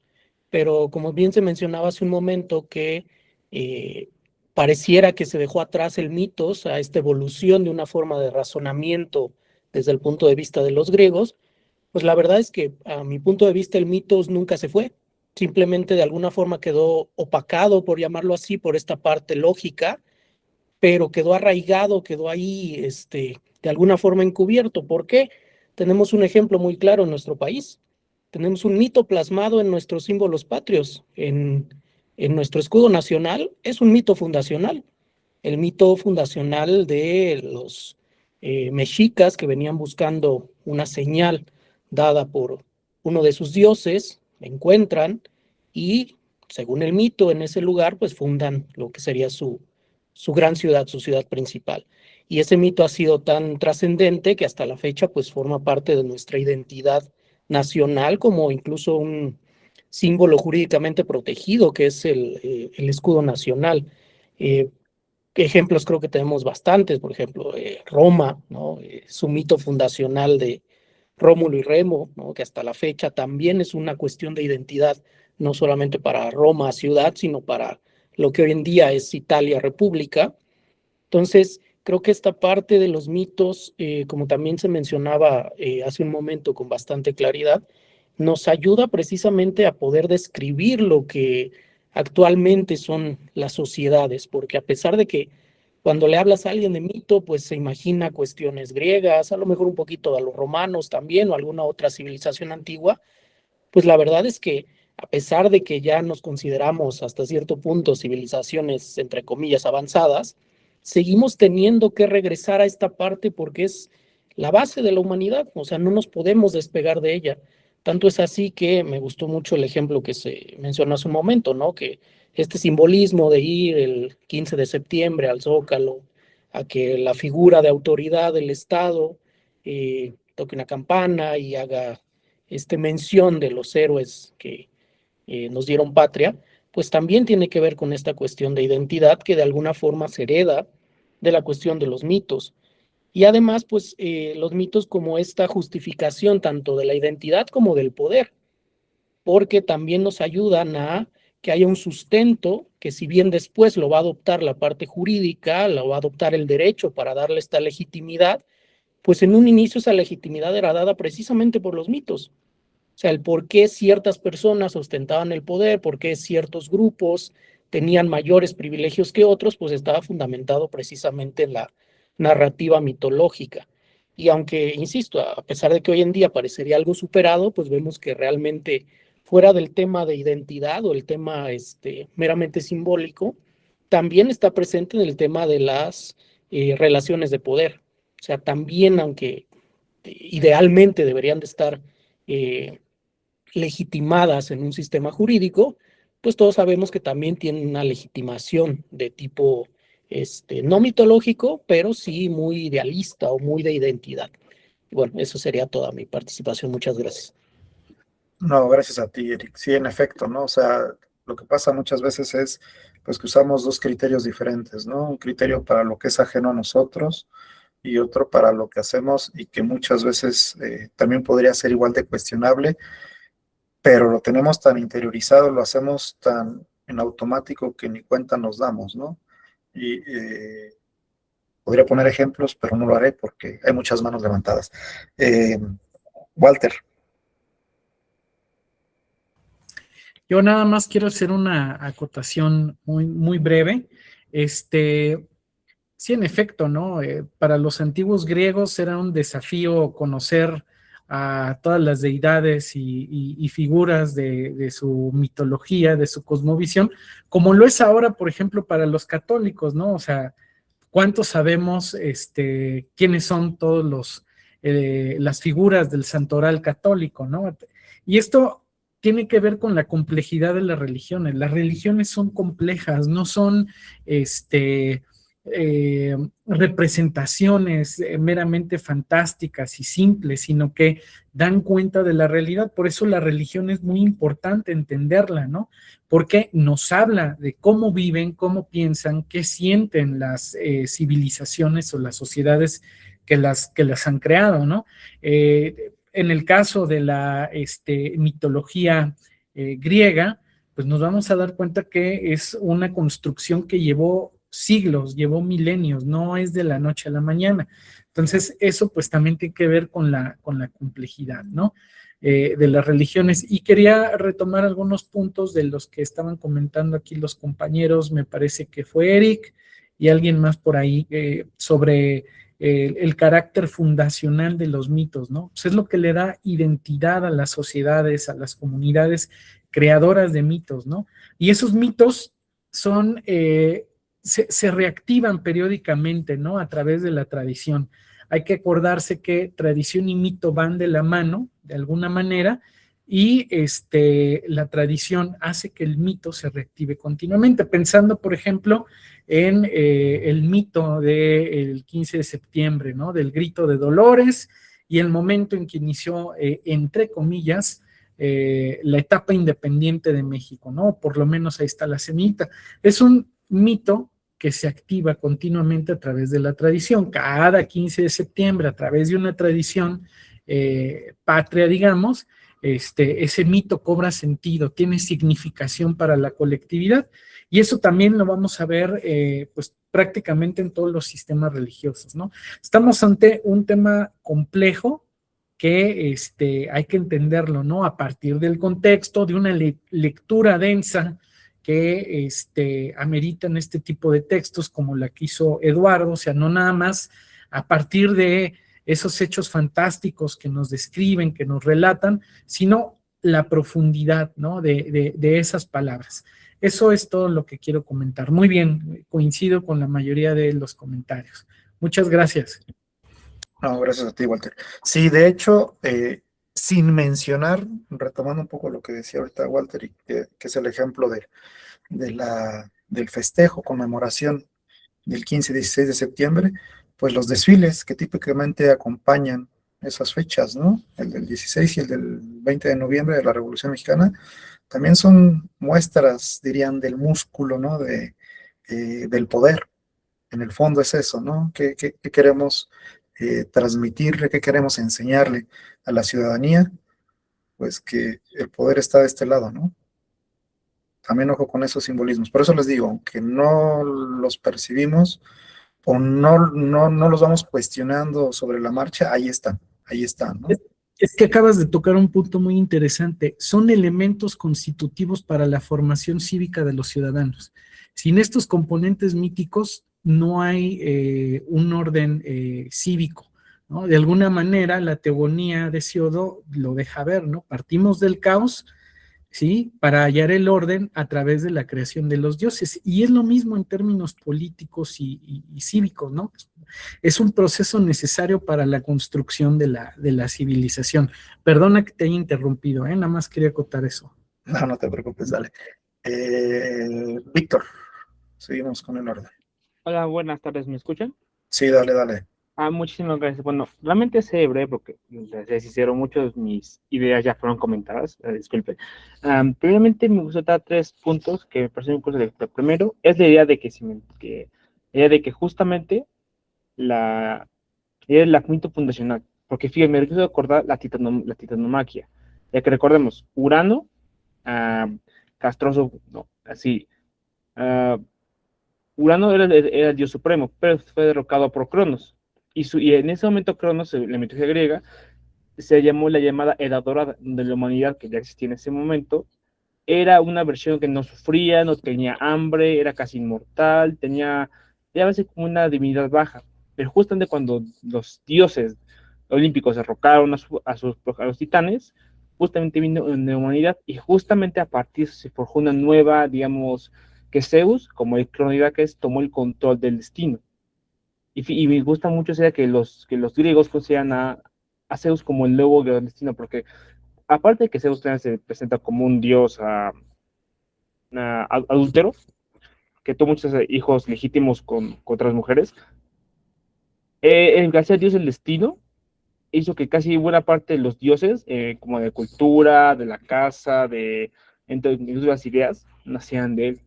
H: pero como bien se mencionaba hace un momento que eh, pareciera que se dejó atrás el mitos a esta evolución de una forma de razonamiento desde el punto de vista de los griegos. Pues la verdad es que a mi punto de vista el mitos nunca se fue, simplemente de alguna forma quedó opacado, por llamarlo así, por esta parte lógica, pero quedó arraigado, quedó ahí, de alguna forma encubierto. ¿Por qué? Tenemos un ejemplo muy claro en nuestro país. Tenemos un mito plasmado en nuestros símbolos patrios, en nuestro escudo nacional, es un mito fundacional. El mito fundacional de los mexicas que venían buscando una señal dada por uno de sus dioses, la encuentran y, según el mito, en ese lugar, pues fundan lo que sería su gran ciudad, su ciudad principal. Y ese mito ha sido tan trascendente que hasta la fecha, pues forma parte de nuestra identidad nacional, como incluso un símbolo jurídicamente protegido, que es el escudo nacional. Eh, Ejemplos creo que tenemos bastantes, por ejemplo, Roma, ¿no? Su mito fundacional de Rómulo y Remo, ¿no? Que hasta la fecha también es una cuestión de identidad, no solamente para Roma ciudad, sino para lo que hoy en día es Italia República. Entonces, creo que esta parte de los mitos, como también se mencionaba hace un momento con bastante claridad, nos ayuda precisamente a poder describir lo que actualmente son las sociedades, porque a pesar de que cuando le hablas a alguien de mito, pues se imagina cuestiones griegas, a lo mejor un poquito de los romanos también o alguna otra civilización antigua, pues la verdad es que a pesar de que ya nos consideramos hasta cierto punto civilizaciones, entre comillas, avanzadas, seguimos teniendo que regresar a esta parte porque es la base de la humanidad, o sea, no nos podemos despegar de ella. Tanto es así que me gustó mucho el ejemplo que se mencionó hace un momento, ¿no? Que este simbolismo de ir el 15 de septiembre al Zócalo, a que la figura de autoridad del Estado toque una campana y haga mención de los héroes que nos dieron patria, pues también tiene que ver con esta cuestión de identidad que de alguna forma se hereda de la cuestión de los mitos. Y además, pues los mitos como esta justificación tanto de la identidad como del poder, porque también nos ayudan a que haya un sustento que si bien después lo va a adoptar la parte jurídica, lo va a adoptar el derecho para darle esta legitimidad, pues en un inicio esa legitimidad era dada precisamente por los mitos. O sea, el por qué ciertas personas ostentaban el poder, por qué ciertos grupos tenían mayores privilegios que otros, pues estaba fundamentado precisamente en la narrativa mitológica. Y aunque, insisto, a pesar de que hoy en día parecería algo superado, pues vemos que realmente fuera del tema de identidad o el tema meramente simbólico, también está presente en el tema de las relaciones de poder. O sea, también, aunque idealmente deberían de estar eh, legitimadas en un sistema jurídico, pues todos sabemos que también tienen una legitimación de tipo no mitológico, pero sí muy idealista o muy de identidad. Bueno, eso sería toda mi participación. Muchas gracias.
A: No, gracias a ti, Eric. Sí, en efecto, ¿no? O sea, lo que pasa muchas veces es, pues, que usamos dos criterios diferentes, ¿no? Un criterio para lo que es ajeno a nosotros y otro para lo que hacemos y que muchas veces también podría ser igual de cuestionable, pero lo tenemos tan interiorizado, lo hacemos tan en automático que ni cuenta nos damos, ¿no? Y podría poner ejemplos, pero no lo haré porque hay muchas manos levantadas. Walter.
D: Yo nada más quiero hacer una acotación muy breve. Sí, en efecto, ¿no? Para los antiguos griegos era un desafío conocer a todas las deidades y figuras de su mitología, de su cosmovisión, como lo es ahora, por ejemplo, para los católicos, ¿no? O sea, ¿cuántos sabemos quiénes son todos las figuras del santoral católico, ¿no? Y esto tiene que ver con la complejidad de las religiones. Las religiones son complejas, no son representaciones meramente fantásticas y simples, sino que dan cuenta de la realidad. Por eso la religión es muy importante entenderla, ¿no? Porque nos habla de cómo viven, cómo piensan, qué sienten las civilizaciones o las sociedades que las han creado, ¿no? En el caso de la mitología griega, pues nos vamos a dar cuenta que es una construcción que llevó siglos, llevó milenios, no es de la noche a la mañana. Entonces, eso pues también tiene que ver con la complejidad, ¿no? De las religiones. Y quería retomar algunos puntos de los que estaban comentando aquí los compañeros, me parece que fue Eric y alguien más por ahí, sobre el carácter fundacional de los mitos, ¿no? Pues es lo que le da identidad a las sociedades, a las comunidades creadoras de mitos, ¿no? Y esos mitos son, se reactivan periódicamente, ¿no? A través de la tradición. Hay que acordarse que tradición y mito van de la mano, de alguna manera, y la tradición hace que el mito se reactive continuamente. Pensando, por ejemplo, en el mito del 15 de septiembre, ¿no? Del grito de Dolores y el momento en que inició, entre comillas, la etapa independiente de México, ¿no? Por lo menos ahí está la semillita. Es un mito que se activa continuamente a través de la tradición. Cada 15 de septiembre, a través de una tradición patria, digamos, ese mito cobra sentido, tiene significación para la colectividad, y eso también lo vamos a ver pues prácticamente en todos los sistemas religiosos, ¿no? Estamos ante un tema complejo que hay que entenderlo, ¿no? A partir del contexto, de una lectura densa que ameritan este tipo de textos como la que hizo Eduardo, o sea, no nada más a partir de esos hechos fantásticos que nos describen, que nos relatan, sino la profundidad, ¿no? de esas palabras. Eso es todo lo que quiero comentar. Muy bien, coincido con la mayoría de los comentarios. Muchas gracias.
A: No, gracias a ti, Walter. Sí, de hecho, sin mencionar, retomando un poco lo que decía ahorita Walter, y que es el ejemplo del festejo, conmemoración del 15 y 16 de septiembre, pues los desfiles que típicamente acompañan esas fechas, ¿no? El del 16 y el del 20 de noviembre de la Revolución Mexicana, también son muestras, dirían, del músculo, ¿no? Del poder. En el fondo es eso, ¿no? ¿Qué queremos transmitirle, qué queremos enseñarle a la ciudadanía? Pues que el poder está de este lado, ¿no? También ojo con esos simbolismos. Por eso les digo, aunque no los percibimos o no los vamos cuestionando sobre la marcha, ahí están, ¿no?
D: Es que acabas de tocar un punto muy interesante. Son elementos constitutivos para la formación cívica de los ciudadanos. Sin estos componentes míticos, no hay un orden cívico, ¿no? De alguna manera, la teogonía de Hesiodo lo deja ver, ¿no? Partimos del caos, ¿sí? Para hallar el orden a través de la creación de los dioses. Y es lo mismo en términos políticos y cívicos, ¿no? Es un proceso necesario para la construcción de la civilización. Perdona que te haya interrumpido, nada más quería acotar eso.
A: No te preocupes, dale. Víctor, seguimos con el orden.
I: Hola, buenas tardes, ¿me escuchan?
A: Sí, dale.
I: Muchísimas gracias. Bueno, realmente sé breve porque, para ser sincero, muchas de mis ideas ya fueron comentadas, disculpe. Primeramente me gusta dar 3 puntos que me parecen un curso de lectura. Primero, es la idea de la idea de que justamente la idea del movimiento fundacional, porque fíjense, me quiero acordar la titanomaquia, ya que recordemos, Urano, ah, castroso, no, así, ah, Urano era el dios supremo, pero fue derrocado por Cronos. Y en ese momento Cronos, en la mitología griega, se llamó la llamada Edad Dorada de la humanidad, que ya existía en ese momento. Era una versión que no sufría, no tenía hambre, era casi inmortal, ya a veces como una divinidad baja. Pero justamente cuando los dioses olímpicos derrocaron a los titanes, justamente vino una humanidad y justamente a partir se forjó una nueva, digamos, que Zeus, como el Cronidaces, tomó el control del destino. Y me gusta mucho esa idea que los griegos consideran a Zeus como el nuevo del destino, porque aparte de que Zeus también se presenta como un dios adúltero, que tuvo muchos hijos legítimos con otras mujeres, el ser dios del destino hizo que casi buena parte de los dioses, como de cultura, de la casa, incluso las ideas, nacían de él,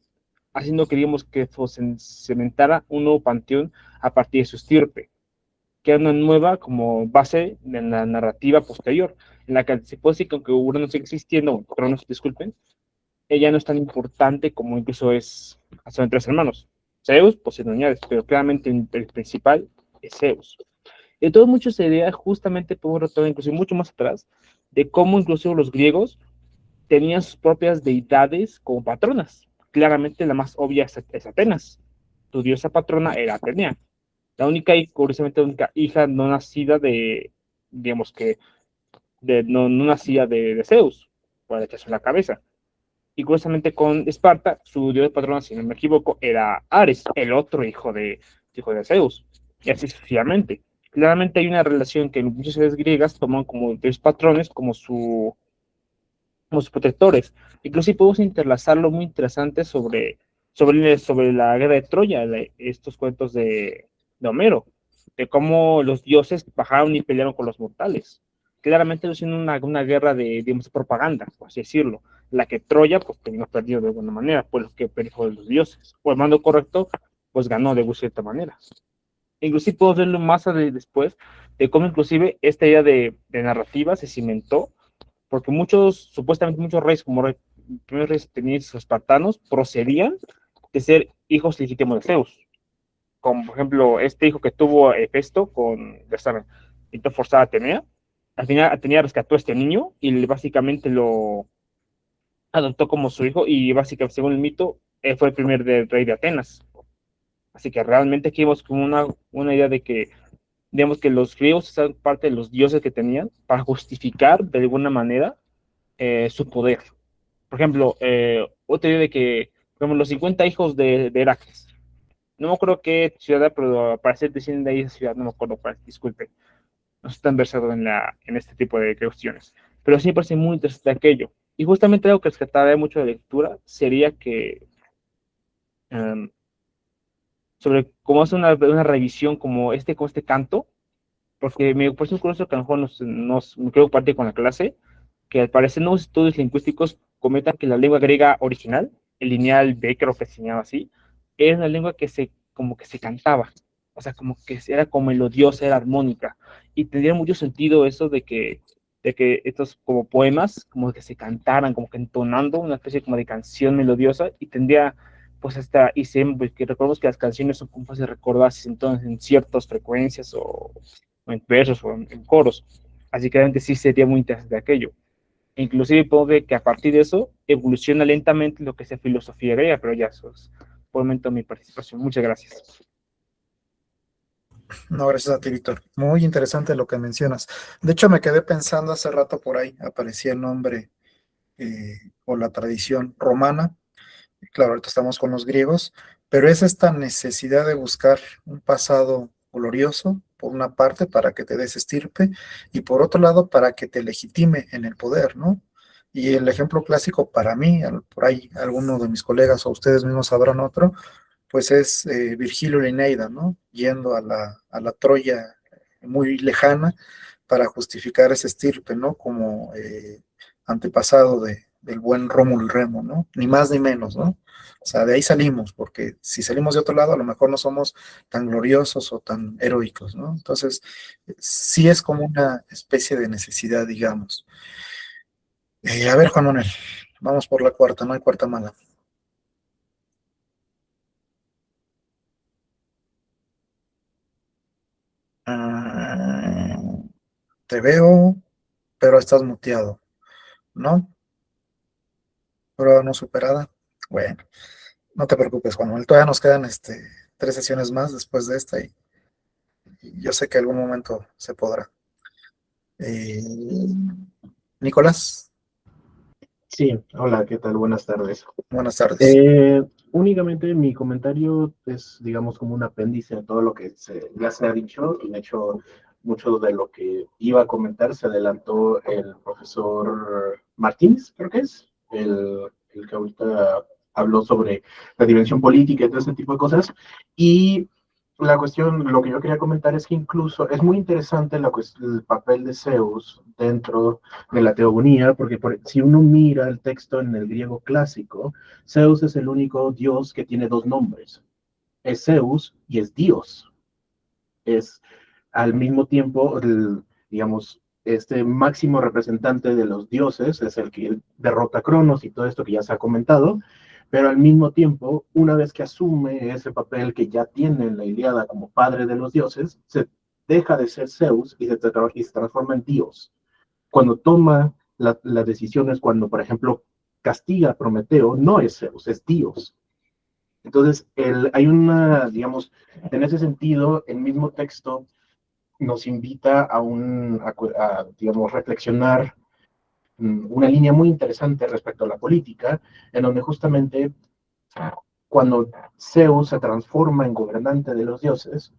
I: haciendo que digamos que se cementara un nuevo panteón a partir de su estirpe, que era una nueva como base de la narrativa posterior, en la que se puede decir que aunque Urano sigue existiendo, pero no se disculpen, ella no es tan importante como incluso es hasta entre 3 hermanos. Zeus, Poseidón y Hades, pero claramente el principal es Zeus. Y todo mucho se idea justamente por un retorno incluso mucho más atrás, de cómo incluso los griegos tenían sus propias deidades como patronas. Claramente la más obvia es Atenas. Tu diosa patrona era Atenea. La única, curiosamente, la única hija no nacida digamos que, no nacida de Zeus, por echarse la cabeza. Y curiosamente con Esparta, su dios patrona, si no me equivoco, era Ares, el otro hijo de Zeus. Y así sucesivamente. Claramente hay una relación que muchas ciudades griegas toman como dioses patrones, como sus protectores. Incluso podemos interlazarlo muy interesante sobre la guerra de Troya, estos cuentos de Homero, de cómo los dioses bajaron y pelearon con los mortales. Claramente es una guerra digamos, de propaganda, por así decirlo, la que Troya pues terminó perdido de alguna manera, pues lo que perdió de los dioses, o el mando correcto, pues ganó de cierta manera. Inclusive podemos verlo más después, de cómo inclusive esta idea de narrativa se cimentó porque supuestamente muchos reyes, como primeros reyes atenienses espartanos, procedían de ser hijos legítimos de Zeus. Como por ejemplo, este hijo que tuvo Hefesto ya saben, intentó forzar a Atenea. Al final Atenea rescató a este niño y básicamente lo adoptó como su hijo y básicamente, según el mito, él fue el primer rey de Atenas. Así que realmente aquí vemos como una idea de que, digamos que los griegos son parte de los dioses que tenían para justificar de alguna manera su poder. Por ejemplo, otra idea de que, como los 50 hijos de Heracles, no me acuerdo qué ciudad, pero para ser descienden de ahí esa ciudad, no me acuerdo, disculpe, no estoy tan versado en este tipo de cuestiones, pero sí me parece muy interesante aquello. Y justamente algo que rescataría mucho de lectura sería que sobre cómo hacer una revisión como con este canto, porque me parece un curioso que a lo mejor me creo parte con la clase, que al parecer nuevos estudios lingüísticos comentan que la lengua griega original, el lineal B, creo que se llama así, era una lengua como que se cantaba, o sea, como que era como melodiosa, era armónica, y tendría mucho sentido eso de que estos como poemas, como que se cantaran, como que entonando una especie como de canción melodiosa, y tendría, pues pues, que recordemos que las canciones son como fácil recordar si se entonan en ciertas frecuencias o en versos o en coros, así que realmente sí sería muy interesante aquello. Inclusive puedo ver que a partir de eso evoluciona lentamente lo que es la filosofía griega, pero ya eso es por el momento mi participación. Muchas gracias.
A: No, gracias a ti, Víctor. Muy interesante lo que mencionas. De hecho, me quedé pensando hace rato por ahí, aparecía el nombre o la tradición romana. Claro, ahorita estamos con los griegos, pero es esta necesidad de buscar un pasado glorioso, por una parte, para que te des estirpe, y por otro lado, para que te legitime en el poder, ¿no? Y el ejemplo clásico para mí, por ahí alguno de mis colegas o ustedes mismos sabrán otro, pues es Virgilio y Eneida, ¿no? Yendo a la Troya muy lejana para justificar ese estirpe, ¿no? Como antepasado del buen Rómulo y Remo, ¿no? Ni más ni menos, ¿no? O sea, de ahí salimos, porque si salimos de otro lado, a lo mejor no somos tan gloriosos o tan heroicos, ¿no? Entonces, sí es como una especie de necesidad, digamos. A ver, Juan Manuel, vamos por la cuarta, no hay cuarta mala. Ah, te veo, pero estás muteado, ¿no? Prueba no superada. Bueno, no te preocupes, Juan Manuel. Todavía nos quedan 3 sesiones más después de esta y yo sé que algún momento se podrá. Eh, Nicolás,
J: Sí, hola, ¿qué tal? Buenas tardes.
A: buenas tardes.
J: Únicamente mi comentario es, digamos, como un apéndice a todo lo que ya se ha dicho, y de hecho, mucho de lo que iba a comentar se adelantó el profesor Martínez, creo que es, el que ahorita habló sobre la dimensión política y todo ese tipo de cosas. Y la cuestión, lo que yo quería comentar es que incluso es muy interesante el papel de Zeus dentro de la teogonía, porque si uno mira el texto en el griego clásico, Zeus es el único dios que tiene dos nombres. Es Zeus y es Dios. Es al mismo tiempo, digamos, este máximo representante de los dioses, es el que derrota a Cronos y todo esto que ya se ha comentado, pero al mismo tiempo, una vez que asume ese papel que ya tiene en la Ilíada como padre de los dioses, se deja de ser Zeus y se transforma en Dios. Cuando toma las decisiones, cuando, por ejemplo, castiga a Prometeo, no es Zeus, es Dios. Entonces, hay una, digamos, en ese sentido, el mismo texto nos invita digamos, reflexionar una línea muy interesante respecto a la política, en donde justamente cuando Zeus se transforma en gobernante de los dioses,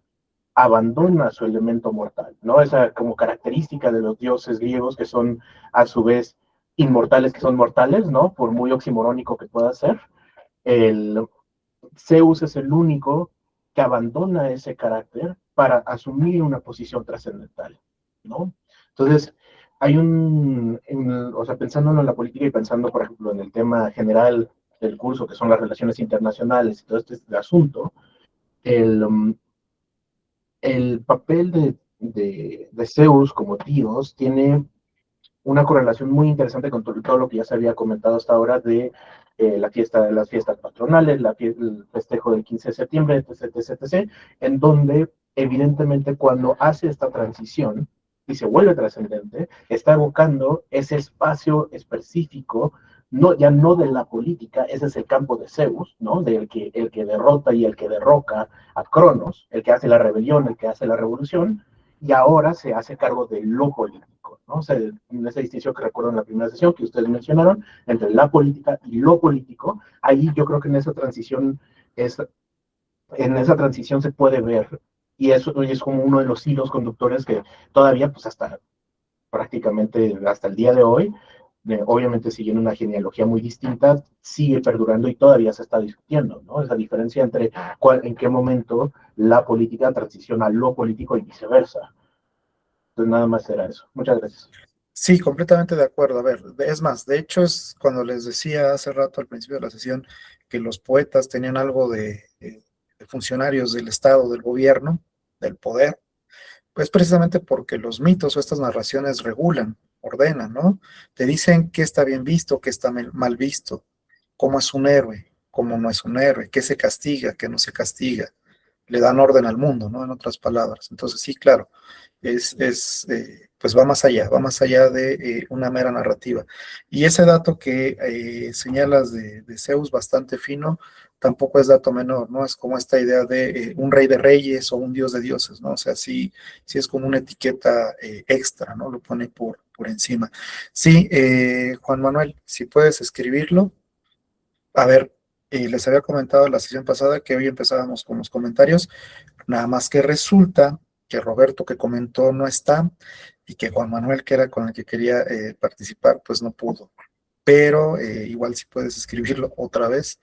J: abandona su elemento mortal, ¿no? Esa como característica de los dioses griegos que son a su vez inmortales que son mortales, ¿no? Por muy oximorónico que pueda ser, el Zeus es el único que abandona ese carácter para asumir una posición trascendental, ¿no? Entonces, o sea, pensándolo en la política y pensando, por ejemplo, en el tema general del curso, que son las relaciones internacionales y todo este asunto, el, el papel de Zeus como Dios tiene una correlación muy interesante con todo lo que ya se había comentado hasta ahora de las fiestas patronales, el festejo del 15 de septiembre, etc., etc., etc., en donde evidentemente cuando hace esta transición y se vuelve trascendente, está evocando ese espacio específico, ya no de la política, ese es el campo de Zeus, ¿no? El que derrota y el que derroca a Cronos, el que hace la rebelión, el que hace la revolución, y ahora se hace cargo de lo político, ¿no? O sea, en esa distinción que recuerdo en la primera sesión que ustedes mencionaron, entre la política y lo político, ahí yo creo que en esa transición se puede ver, y eso es como uno de los hilos conductores que todavía, pues hasta prácticamente hasta el día de hoy, obviamente siguiendo una genealogía muy distinta, sigue perdurando y todavía se está discutiendo, ¿no? Esa diferencia entre en qué momento la política transiciona a lo político y viceversa. Entonces nada más era eso. Muchas gracias.
A: Sí, completamente de acuerdo. A ver, es más, de hecho es cuando les decía hace rato al principio de la sesión que los poetas tenían algo de funcionarios del Estado, del gobierno, del poder, pues precisamente porque los mitos o estas narraciones regulan, ordenan, ¿no? Te dicen qué está bien visto, qué está mal visto, cómo es un héroe, cómo no es un héroe, qué se castiga, qué no se castiga. Le dan orden al mundo, ¿no? En otras palabras. Entonces, sí, claro, pues va más allá de una mera narrativa. Y ese dato que señalas de Zeus, bastante fino, tampoco es dato menor, ¿no? Es como esta idea de un rey de reyes o un dios de dioses, ¿no? O sea, sí, sí es como una etiqueta extra, ¿no? Lo pone por encima. Sí, Juan Manuel, si puedes escribirlo. A ver, les había comentado en la sesión pasada que hoy empezábamos con los comentarios, nada más que resulta que Roberto que comentó no está y que Juan Manuel, que era con el que quería participar, pues no pudo. Pero igual si puedes escribirlo otra vez,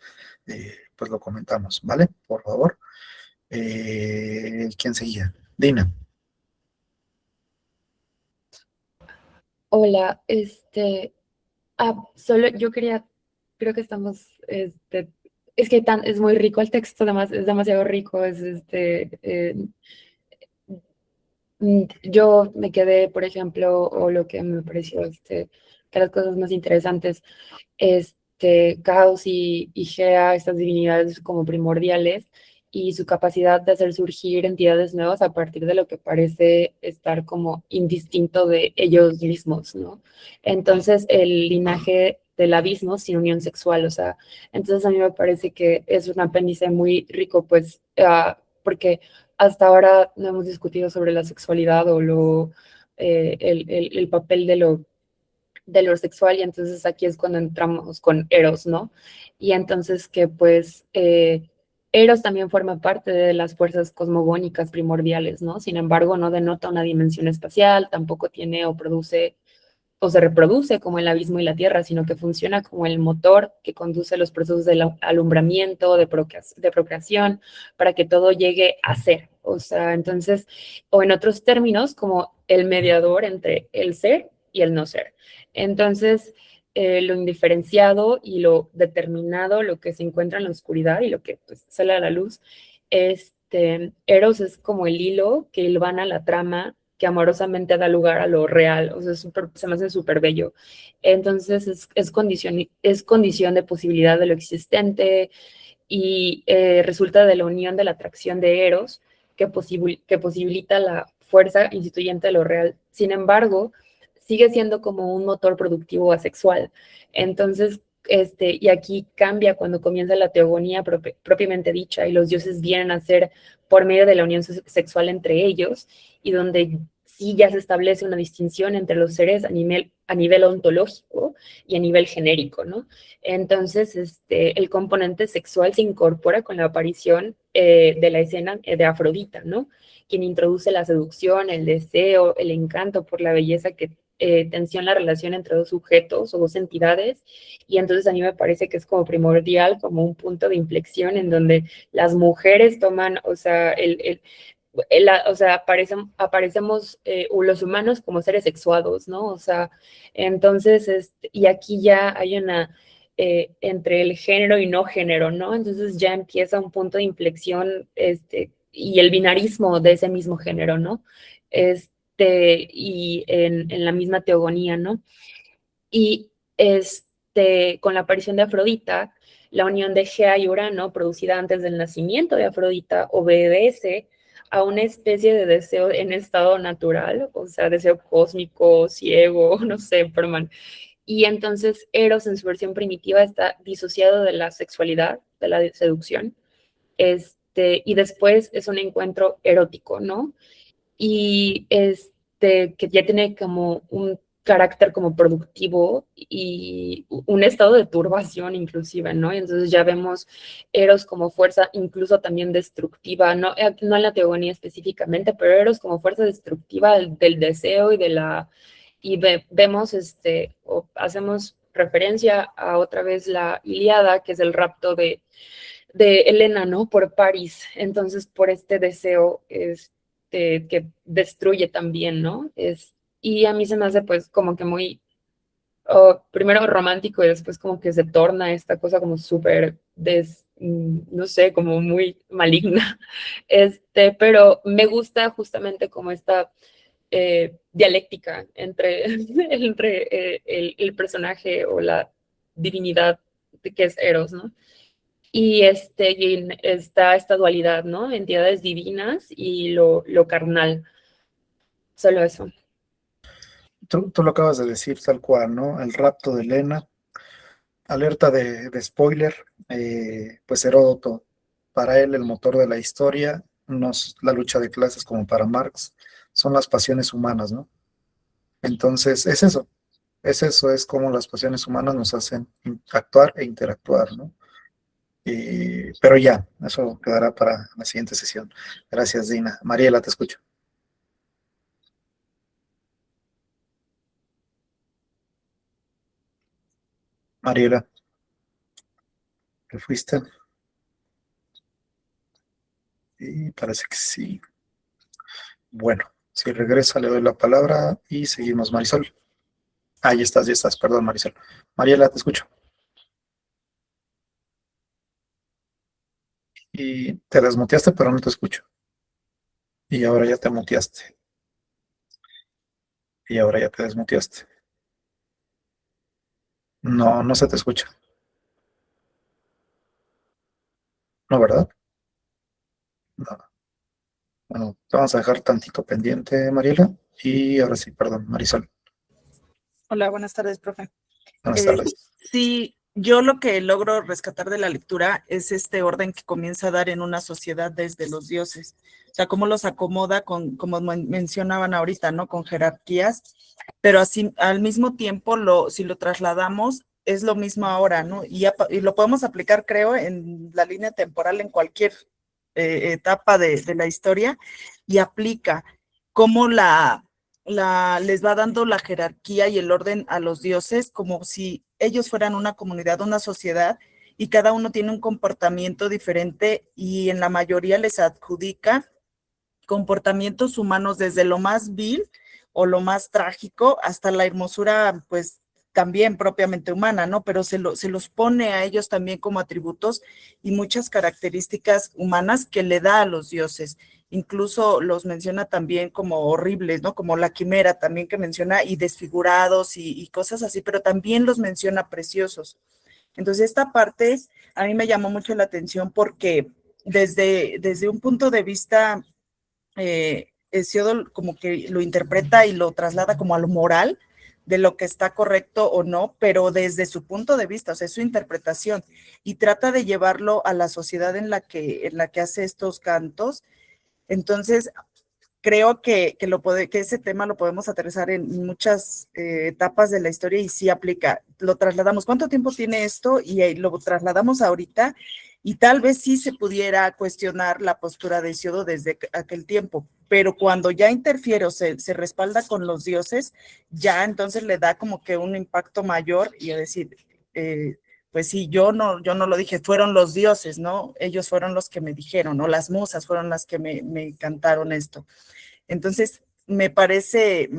A: pues pues lo comentamos, ¿vale? Por favor. ¿Quién seguía? Dina.
B: Hola, solo yo quería, creo que estamos, es que es muy rico el texto, además es demasiado rico, yo me quedé, por ejemplo, o lo que me pareció, de las cosas más interesantes, Caos y Gea, estas divinidades como primordiales, y su capacidad de hacer surgir entidades nuevas a partir de lo que parece estar como indistinto de ellos mismos, ¿no? Entonces, el linaje del abismo sin unión sexual, o sea, entonces a mí me parece que es un apéndice muy rico, pues, porque hasta ahora no hemos discutido sobre la sexualidad o el papel de lo sexual, y entonces aquí es cuando entramos con Eros, ¿no? Y entonces que pues Eros también forma parte de las fuerzas cosmogónicas primordiales, ¿no? Sin embargo, no denota una dimensión espacial, tampoco tiene o produce o se reproduce como el abismo y la tierra, sino que funciona como el motor que conduce los procesos del alumbramiento, de procreación, para que todo llegue a ser. O sea, entonces, o en otros términos, como el mediador entre el ser y el no ser. Entonces, lo indiferenciado y lo determinado, lo que se encuentra en la oscuridad y lo que pues, sale a la luz, Eros es como el hilo que hilvana la trama que amorosamente da lugar a lo real, o sea, se me hace súper bello. Entonces es condición de posibilidad de lo existente y resulta de la unión de la atracción de Eros que posibilita la fuerza instituyente de lo real. Sin embargo, sigue siendo como un motor productivo asexual. Entonces, y aquí cambia cuando comienza la teogonía propiamente dicha y los dioses vienen a ser por medio de la unión sexual entre ellos y donde sí ya se establece una distinción entre los seres a nivel ontológico y a nivel genérico, ¿no? Entonces, el componente sexual se incorpora con la aparición de la escena de Afrodita, ¿no? Quien introduce la seducción, el deseo, el encanto por la belleza que tensiona la relación entre dos sujetos o dos entidades, y entonces a mí me parece que es como primordial, como un punto de inflexión en donde las mujeres toman, o sea, o sea, aparecemos los humanos como seres sexuados, ¿no? O sea, entonces, y aquí ya hay una, entre el género y no género, ¿no? Entonces ya empieza un punto de inflexión, y el binarismo de ese mismo género, ¿no? Y en la misma teogonía, ¿no? Y con la aparición de Afrodita, la unión de Gea y Urano, producida antes del nacimiento de Afrodita, obedece a una especie de deseo en estado natural, o sea, deseo cósmico, ciego, no sé, Perman. Y entonces Eros en su versión primitiva está disociado de la sexualidad, de la seducción, y después es un encuentro erótico, ¿no? Y que ya tiene como un carácter como productivo y un estado de turbación inclusive, ¿no? Y entonces ya vemos Eros como fuerza incluso también destructiva, no en la teogonía específicamente, pero Eros como fuerza destructiva del deseo y de la, y vemos, o hacemos referencia a otra vez la Ilíada, que es el rapto de Helena, ¿no? Por París. Entonces, por este deseo que destruye también, ¿no? Y a mí se me hace pues como que muy, primero romántico y después como que se torna esta cosa como súper, no sé, como muy maligna. Pero me gusta justamente como esta dialéctica entre el personaje o la divinidad que es Eros, ¿no? Y está esta dualidad, ¿no? Entidades divinas y lo carnal. Solo eso.
A: Tú lo acabas de decir tal cual, ¿no? El rapto de Helena. Alerta de spoiler, pues Heródoto, para él el motor de la historia, no es la lucha de clases como para Marx, son las pasiones humanas, ¿no? Entonces, es eso, es como las pasiones humanas nos hacen actuar e interactuar, ¿no? Pero ya, eso quedará para la siguiente sesión. Gracias, Dina. Mariela, te escucho. Mariela, ¿te fuiste? Y parece que sí. Bueno, si regresa le doy la palabra y seguimos, Marisol. Ahí estás, ya estás, perdón, Marisol. Mariela, te escucho. Y te desmuteaste, pero no te escucho. Y ahora ya te muteaste. Y ahora ya te desmuteaste. No, no se te escucha. No, ¿verdad? No. Bueno, te vamos a dejar tantito pendiente, Mariela. Y ahora sí, perdón, Marisol.
K: Hola, buenas tardes, profe.
A: Buenas tardes.
K: Sí, yo lo que logro rescatar de la lectura es este orden que comienza a dar en una sociedad desde los dioses. O sea, cómo los acomoda con, como mencionaban ahorita, ¿no? Con jerarquías, pero así al mismo tiempo, si lo trasladamos, es lo mismo ahora, ¿no? Y lo podemos aplicar, creo, en la línea temporal, en cualquier etapa de la historia, y aplica cómo les va dando la jerarquía y el orden a los dioses como si ellos fueran una comunidad, una sociedad, y cada uno tiene un comportamiento diferente y en la mayoría les adjudica comportamientos humanos desde lo más vil o lo más trágico hasta la hermosura, pues también propiamente humana, ¿no? Pero se los pone a ellos también como atributos y muchas características humanas que le da a los dioses. Incluso los menciona también como horribles, ¿no? Como la quimera también que menciona y desfigurados y cosas así, pero también los menciona preciosos. Entonces esta parte a mí me llamó mucho la atención porque desde un punto de vista Hesíodo como que lo interpreta y lo traslada como a lo moral de lo que está correcto o no, pero desde su punto de vista, o sea, es su interpretación, y trata de llevarlo a la sociedad en la que hace estos cantos. Entonces, creo que ese tema lo podemos aterrizar en muchas etapas de la historia y sí aplica. Lo trasladamos. ¿Cuánto tiempo tiene esto? Y lo trasladamos ahorita y tal vez sí se pudiera cuestionar la postura de Hesíodo desde aquel tiempo, pero cuando ya interfiere o se respalda con los dioses, ya entonces le da como que un impacto mayor y a decir, pues sí, yo no lo dije, fueron los dioses, ¿no? Ellos fueron los que me dijeron, o las musas fueron las que me cantaron esto. Entonces, me parece,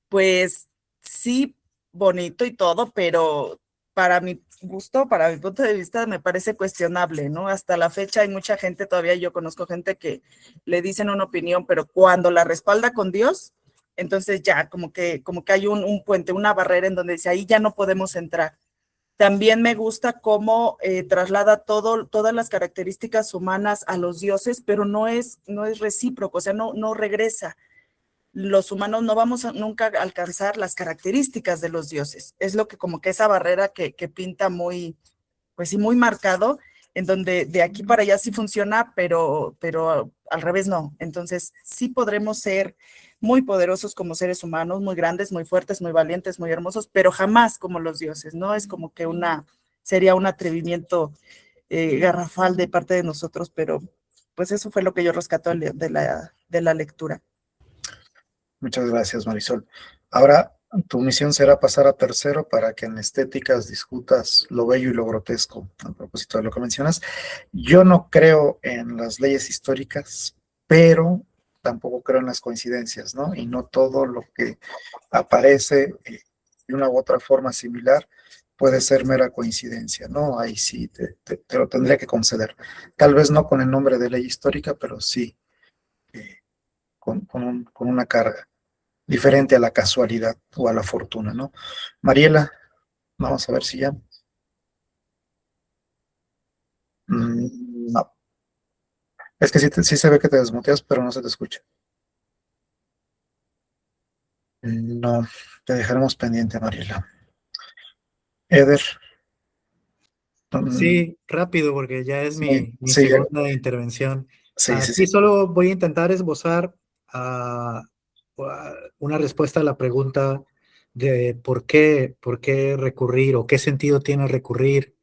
K: pues sí, bonito y todo, pero para mi gusto, para mi punto de vista, me parece cuestionable, ¿no? Hasta la fecha hay mucha gente, todavía yo conozco gente que le dicen una opinión, pero cuando la respalda con Dios, entonces ya como que hay un puente, una barrera en donde dice, ahí ya no podemos entrar. También me gusta cómo traslada todas las características humanas a los dioses, pero no es recíproco, o sea, no regresa. Los humanos no vamos nunca a alcanzar las características de los dioses. Es lo que como que esa barrera que pinta muy, pues sí, muy marcado, en donde de aquí para allá sí funciona, pero al revés no. Entonces sí podremos ser muy poderosos como seres humanos, muy grandes, muy fuertes, muy valientes, muy hermosos, pero jamás como los dioses, ¿no? Es como que sería un atrevimiento garrafal de parte de nosotros, pero pues eso fue lo que yo rescato de la lectura.
A: Muchas gracias, Marisol. Ahora, tu misión será pasar a tercero para que en estéticas discutas lo bello y lo grotesco, a propósito de lo que mencionas. Yo no creo en las leyes históricas, pero tampoco creo en las coincidencias, ¿no? Y no todo lo que aparece de una u otra forma similar puede ser mera coincidencia, ¿no? Ahí sí te lo tendría que conceder. Tal vez no con el nombre de ley histórica, pero sí con una carga diferente a la casualidad o a la fortuna, ¿no? Mariela, vamos a ver si ya. No. Es que sí se ve que te desmuteas, pero no se te escucha. No, te dejaremos pendiente, Mariela. Eder.
E: Sí, rápido, porque ya es mi
A: sí,
E: segunda intervención.
A: sí.
E: Aquí solo voy a intentar esbozar una respuesta a la pregunta de por qué recurrir o qué sentido tiene recurrir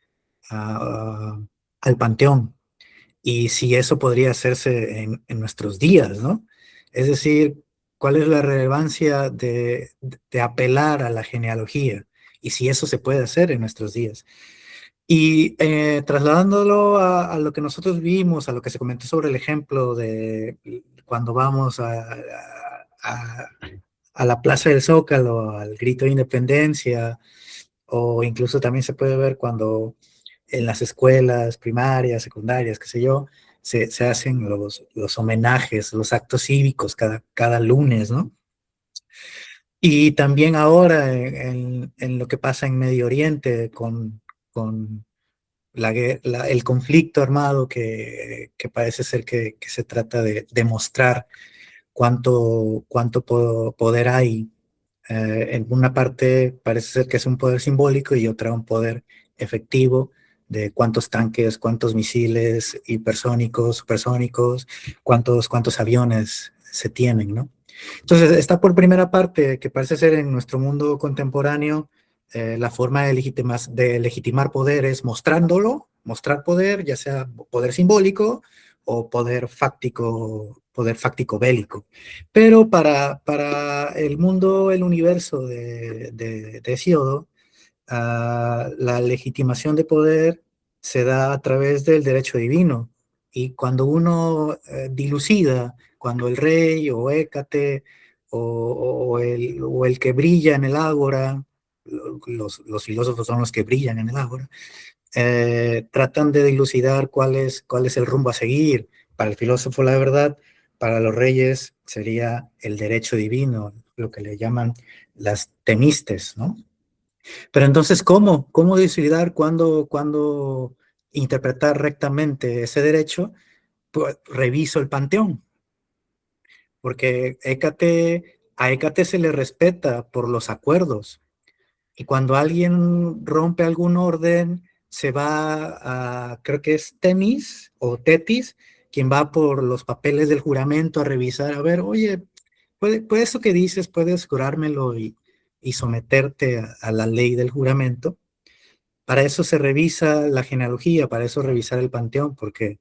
E: al panteón y si eso podría hacerse en nuestros días, ¿no? Es decir, ¿cuál es la relevancia de apelar a la genealogía y si eso se puede hacer en nuestros días? Y trasladándolo a lo que nosotros vimos, a lo que se comentó sobre el ejemplo de cuando vamos a la Plaza del Zócalo, al grito de independencia, o incluso también se puede ver cuando en las escuelas primarias, secundarias, qué sé yo, se hacen los homenajes, los actos cívicos cada lunes, ¿no? Y también ahora en lo que pasa en Medio Oriente con el conflicto armado que parece ser que se trata de demostrar cuánto poder hay. En una parte parece ser que es un poder simbólico y otra un poder efectivo de cuántos tanques, cuántos misiles hipersónicos, supersónicos, cuántos aviones se tienen, ¿no? Entonces, está por primera parte, que parece ser en nuestro mundo contemporáneo, la forma de legitimar poder es mostrándolo, mostrar poder, ya sea poder simbólico o poder fáctico bélico. Pero para el mundo, el universo de Hesíodo, la legitimación de poder se da a través del derecho divino. Y cuando uno dilucida, cuando el rey o Hécate o el que brilla en el ágora, los filósofos son los que brillan en el ágora, tratan de dilucidar cuál es el rumbo a seguir. Para el filósofo la verdad, para los reyes sería el derecho divino, lo que le llaman las temistes, ¿no? Pero entonces, ¿cómo dilucidar cuándo interpretar rectamente ese derecho? Pues reviso el panteón, porque a Hécate se le respeta por los acuerdos. Y cuando alguien rompe algún orden, se va a, creo que es Temis o Tetis, quien va por los papeles del juramento a revisar, a ver, oye, ¿puede eso que dices, puedes jurármelo y someterte a la ley del juramento? Para eso se revisa la genealogía, para eso revisar el panteón, porque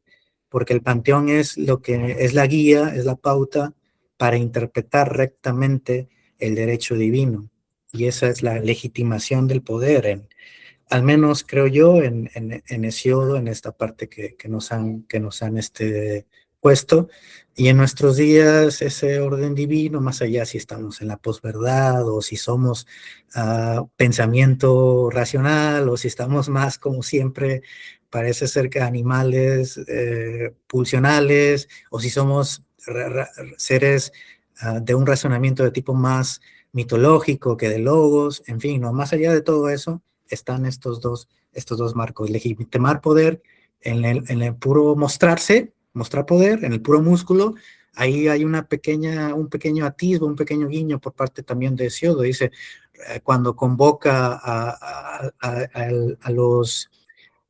E: el panteón es lo que es la guía, es la pauta para interpretar rectamente el derecho divino. Y esa es la legitimación del poder, al menos creo yo, en Hesíodo, en esta parte que nos han puesto. Y en nuestros días, ese orden divino, más allá si estamos en la posverdad o si somos pensamiento racional o si estamos más, como siempre, parece ser que animales pulsionales, o si somos seres de un razonamiento de tipo más mitológico que de logos, en fin, ¿no? Más allá de todo eso, están estos dos marcos: legitimar poder en el puro mostrar poder, en el puro músculo. Ahí hay un pequeño atisbo, un pequeño guiño por parte también de Hesíodo. Dice, cuando convoca a los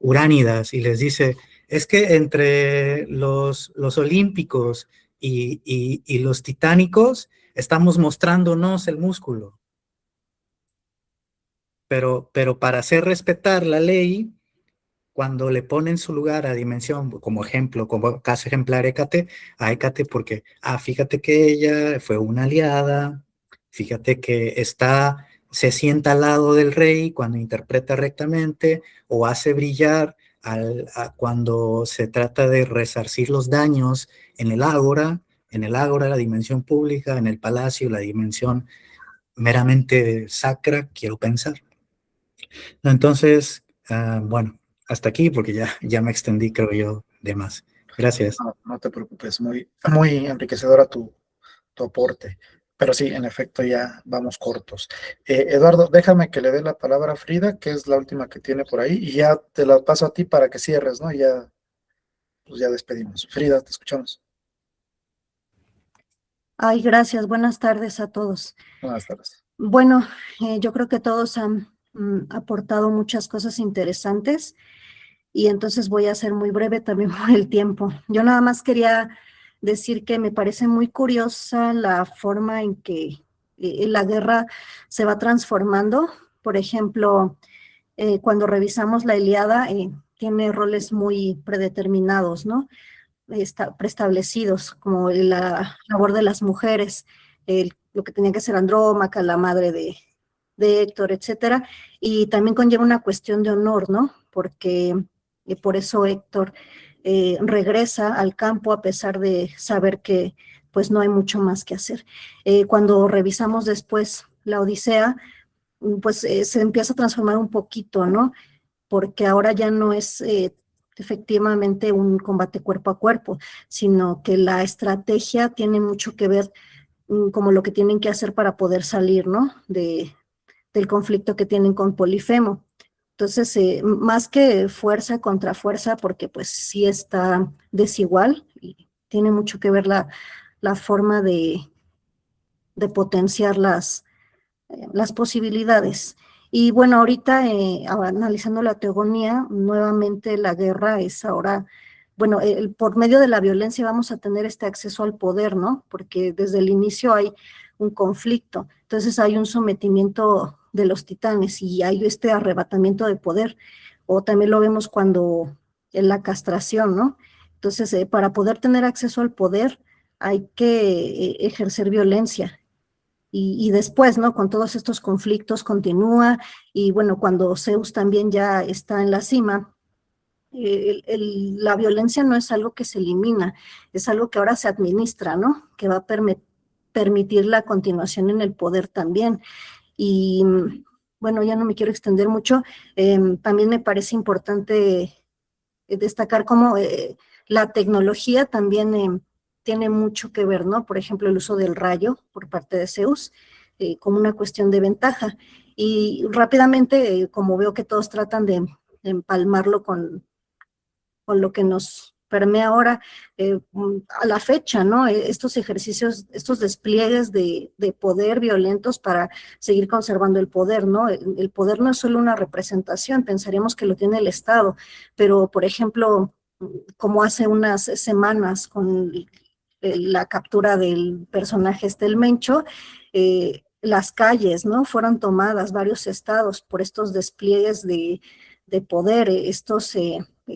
E: uránidas y les dice, es que entre los olímpicos y los titánicos estamos mostrándonos el músculo. Pero para hacer respetar la ley, cuando le pone en su lugar a Dimensión, como ejemplo, como caso ejemplar a Hécate, porque, fíjate que ella fue una aliada, fíjate que se sienta al lado del rey cuando interpreta rectamente, o hace brillar cuando se trata de resarcir los daños en el ágora, la dimensión pública, en el palacio, la dimensión meramente sacra, quiero pensar. Entonces, bueno, hasta aquí porque ya me extendí, creo yo, de más. Gracias.
A: No te preocupes, muy, muy enriquecedora tu aporte. Pero sí, en efecto, ya vamos cortos. Eduardo, déjame que le dé la palabra a Frida, que es la última que tiene por ahí, y ya te la paso a ti para que cierres, ¿no? Y ya, pues ya despedimos. Frida, te escuchamos.
L: Ay, gracias. Buenas tardes a todos.
A: Buenas tardes.
L: Bueno, yo creo que todos han aportado muchas cosas interesantes y entonces voy a ser muy breve también por el tiempo. Yo nada más quería decir que me parece muy curiosa la forma en que la guerra se va transformando. Por ejemplo, cuando revisamos la Ilíada, tiene roles muy predeterminados, ¿no? Preestablecidos, como la labor de las mujeres, lo que tenía que ser Andrómaca, la madre de de Héctor, etcétera, y también conlleva una cuestión de honor, ¿no? Porque por eso Héctor regresa al campo a pesar de saber que pues no hay mucho más que hacer. Cuando revisamos después la Odisea, pues se empieza a transformar un poquito, ¿no? Porque ahora ya no es efectivamente un combate cuerpo a cuerpo, sino que la estrategia tiene mucho que ver como lo que tienen que hacer para poder salir, ¿no? Del conflicto que tienen con Polifemo. Entonces, más que fuerza contra fuerza, porque pues sí está desigual y tiene mucho que ver la forma de potenciar las posibilidades. Y bueno, ahorita analizando la teogonía, nuevamente la guerra es ahora, bueno, por medio de la violencia vamos a tener este acceso al poder, ¿no? Porque desde el inicio hay un conflicto, entonces hay un sometimiento de los titanes y hay este arrebatamiento de poder, o también lo vemos cuando en la castración, ¿no? Entonces, para poder tener acceso al poder hay que ejercer violencia. Y después, ¿no? Con todos estos conflictos continúa, y bueno, cuando Zeus también ya está en la cima, la violencia no es algo que se elimina, es algo que ahora se administra, ¿no? Que va a permitir la continuación en el poder también. Y bueno, ya no me quiero extender mucho, también me parece importante destacar cómo la tecnología también tiene mucho que ver, ¿no? Por ejemplo, el uso del rayo por parte de Zeus como una cuestión de ventaja. Y rápidamente, como veo que todos tratan de empalmarlo con lo que nos permea ahora, a la fecha, ¿no? Estos ejercicios, estos despliegues de poder violentos para seguir conservando el poder, ¿no? El poder no es solo una representación, pensaríamos que lo tiene el Estado, pero, por ejemplo, como hace unas semanas con la captura del personaje el Mencho, las calles, ¿no? Fueron tomadas, varios estados, por estos despliegues de poder, estos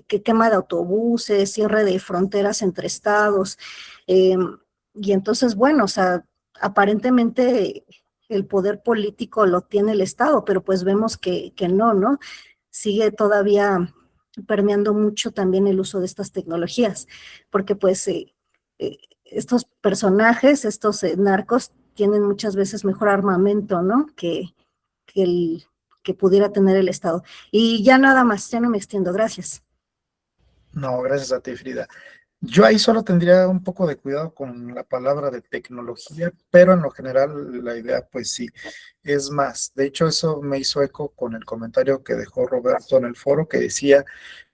L: que quema de autobuses, cierre de fronteras entre estados, y entonces, bueno, o sea, aparentemente el poder político lo tiene el Estado, pero pues vemos que no, ¿no? Sigue todavía permeando mucho también el uso de estas tecnologías, porque pues estos personajes, estos narcos, tienen muchas veces mejor armamento, ¿no? Que pudiera tener el Estado. Y ya nada más, ya no me extiendo, gracias.
A: No, gracias a ti, Frida. Yo ahí solo tendría un poco de cuidado con la palabra de tecnología, pero en lo general la idea pues sí, es más. De hecho, eso me hizo eco con el comentario que dejó Roberto en el foro, que decía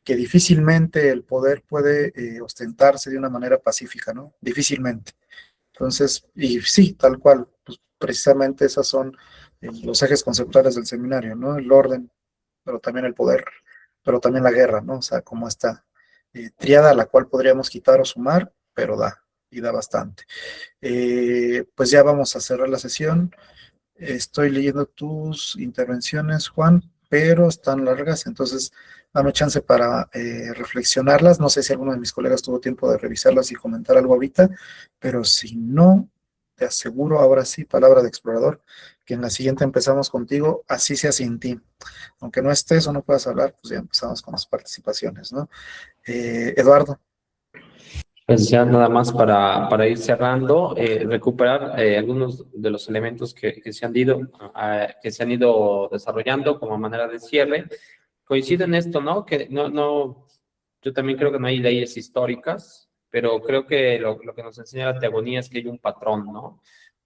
A: que difícilmente el poder puede ostentarse de una manera pacífica, ¿no? Difícilmente. Entonces, y sí, tal cual, pues precisamente esas son los ejes conceptuales del seminario, ¿no? El orden, pero también el poder, pero también la guerra, ¿no? O sea, como esta triada a la cual podríamos quitar o sumar, pero da, y da bastante. Pues ya vamos a cerrar la sesión. Estoy leyendo tus intervenciones, Juan, pero están largas, entonces dame chance para reflexionarlas. No sé si alguno de mis colegas tuvo tiempo de revisarlas y comentar algo ahorita, pero si no, te aseguro, ahora sí, palabra de explorador, que en la siguiente empezamos contigo, así sea sin ti. Aunque no estés o no puedas hablar, pues ya empezamos con las participaciones, ¿no? Eduardo.
C: Pues ya nada más para ir cerrando, recuperar algunos de los elementos que se han ido desarrollando como manera de cierre. Coincido en esto, ¿no? Que yo también creo que no hay leyes históricas, pero creo que lo que nos enseña la teogonía es que hay un patrón, ¿no?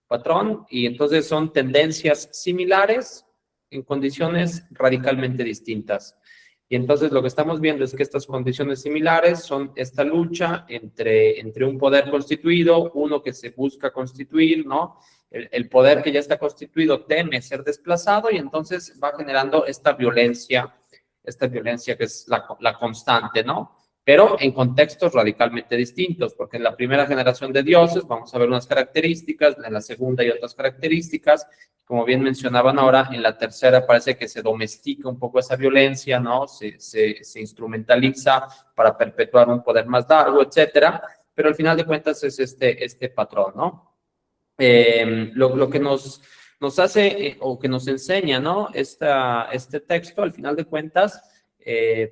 C: Patrón, y entonces son tendencias similares en condiciones radicalmente distintas. Y entonces lo que estamos viendo es que estas condiciones similares son esta lucha entre un poder constituido, uno que se busca constituir, ¿no? El poder que ya está constituido teme ser desplazado y entonces va generando esta violencia que es la constante, ¿no? Pero en contextos radicalmente distintos, porque en la primera generación de dioses vamos a ver unas características, en la segunda hay otras características, como bien mencionaban ahora, en la tercera parece que se domestica un poco esa violencia, ¿no? Se instrumentaliza para perpetuar un poder más largo, etcétera, pero al final de cuentas es este patrón, ¿no? Lo que nos nos hace o que nos enseña, ¿no? Este texto, al final de cuentas,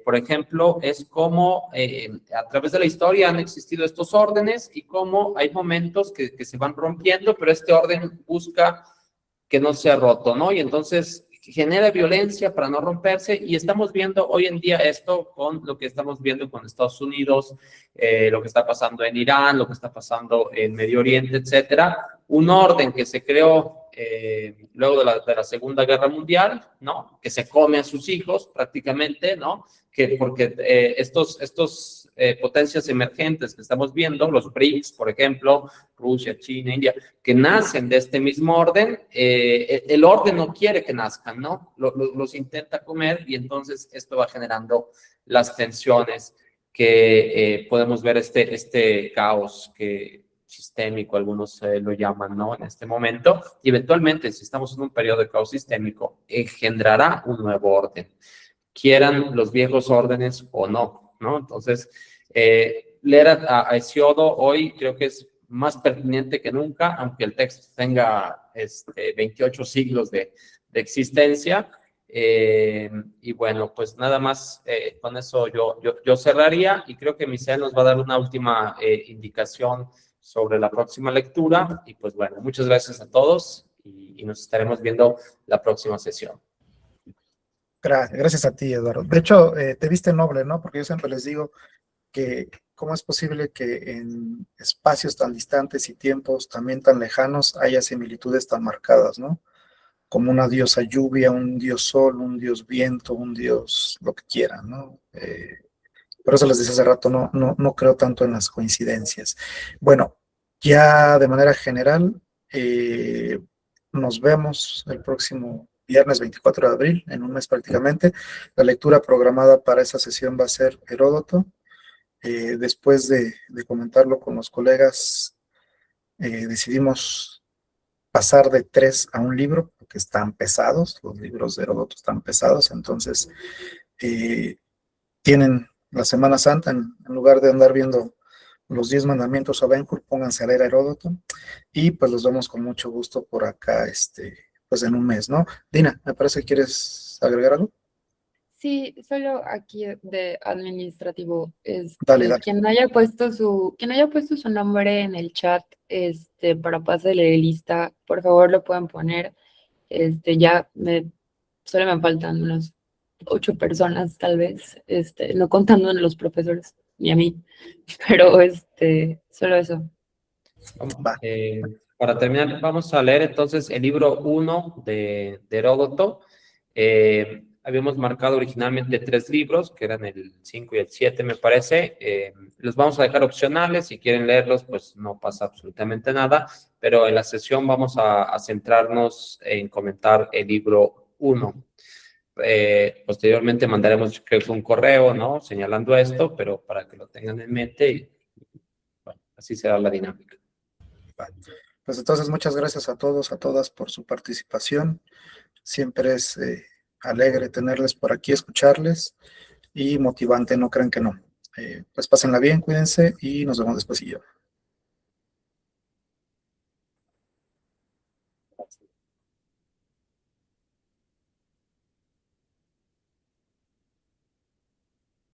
C: por ejemplo, es cómo a través de la historia han existido estos órdenes y cómo hay momentos que se van rompiendo, pero este orden busca que no sea roto, ¿no? Y entonces genera violencia para no romperse, y estamos viendo hoy en día esto con lo que estamos viendo con Estados Unidos, lo que está pasando en Irán, lo que está pasando en Medio Oriente, etcétera. Un orden que se creó luego de la Segunda Guerra Mundial, ¿no? Que se come a sus hijos prácticamente, ¿no? Porque estos potencias emergentes que estamos viendo, los BRICS, por ejemplo, Rusia, China, India, que nacen de este mismo orden, el orden no quiere que nazcan, ¿no? Los intenta comer, y entonces esto va generando las tensiones que podemos ver este caos sistémico, algunos lo llaman, ¿no? En este momento, y eventualmente, si estamos en un periodo de caos sistémico, engendrará un nuevo orden, quieran los viejos órdenes o no, ¿no? Entonces, leer a Hesiodo hoy creo que es más pertinente que nunca, aunque el texto tenga 28 siglos de existencia. Y bueno, pues nada más con eso yo cerraría, y creo que Misael nos va a dar una última indicación sobre la próxima lectura. Y pues bueno, muchas gracias a todos, y nos estaremos viendo la próxima sesión.
A: Gracias a ti, Eduardo. De hecho, te viste noble, ¿no? Porque yo siempre les digo que cómo es posible que en espacios tan distantes y tiempos también tan lejanos haya similitudes tan marcadas, ¿no? Como una diosa lluvia, un dios sol, un dios viento, un dios lo que quieran, ¿no? Por eso les decía hace rato, no creo tanto en las coincidencias. Bueno, ya de manera general, nos vemos el próximo viernes 24 de abril, en un mes prácticamente. La lectura programada para esa sesión va a ser Heródoto. Después de comentarlo con los colegas, decidimos pasar de 3 a un libro, porque están pesados, los libros de Heródoto están pesados. Entonces tienen la Semana Santa, en lugar de andar viendo los 10 mandamientos o Ben-Hur, pónganse a leer Heródoto, y pues los vemos con mucho gusto por acá, pues en un mes, ¿no? Dina, me parece que quieres agregar algo.
B: Sí, solo aquí de administrativo,
A: Dale.
B: quien haya puesto su nombre en el chat, para pasarle de lista, por favor lo pueden poner. Solo me faltan unas 8 personas, tal vez, no contando a los profesores ni a mí, pero solo eso.
C: Para terminar, vamos a leer entonces el libro 1 de Heródoto. Habíamos marcado originalmente 3 libros, que eran el 5 y el 7, me parece. Los vamos a dejar opcionales. Si quieren leerlos, pues no pasa absolutamente nada. Pero en la sesión vamos a centrarnos en comentar el libro 1. Posteriormente mandaremos, creo que un correo, ¿no? Señalando esto, pero para que lo tengan en mente, y bueno, así será la dinámica.
A: Pues entonces, muchas gracias a todos, a todas por su participación. Siempre es alegre tenerles por aquí, escucharles, y motivante, no crean que no. Pues pásenla bien, cuídense, y nos vemos después.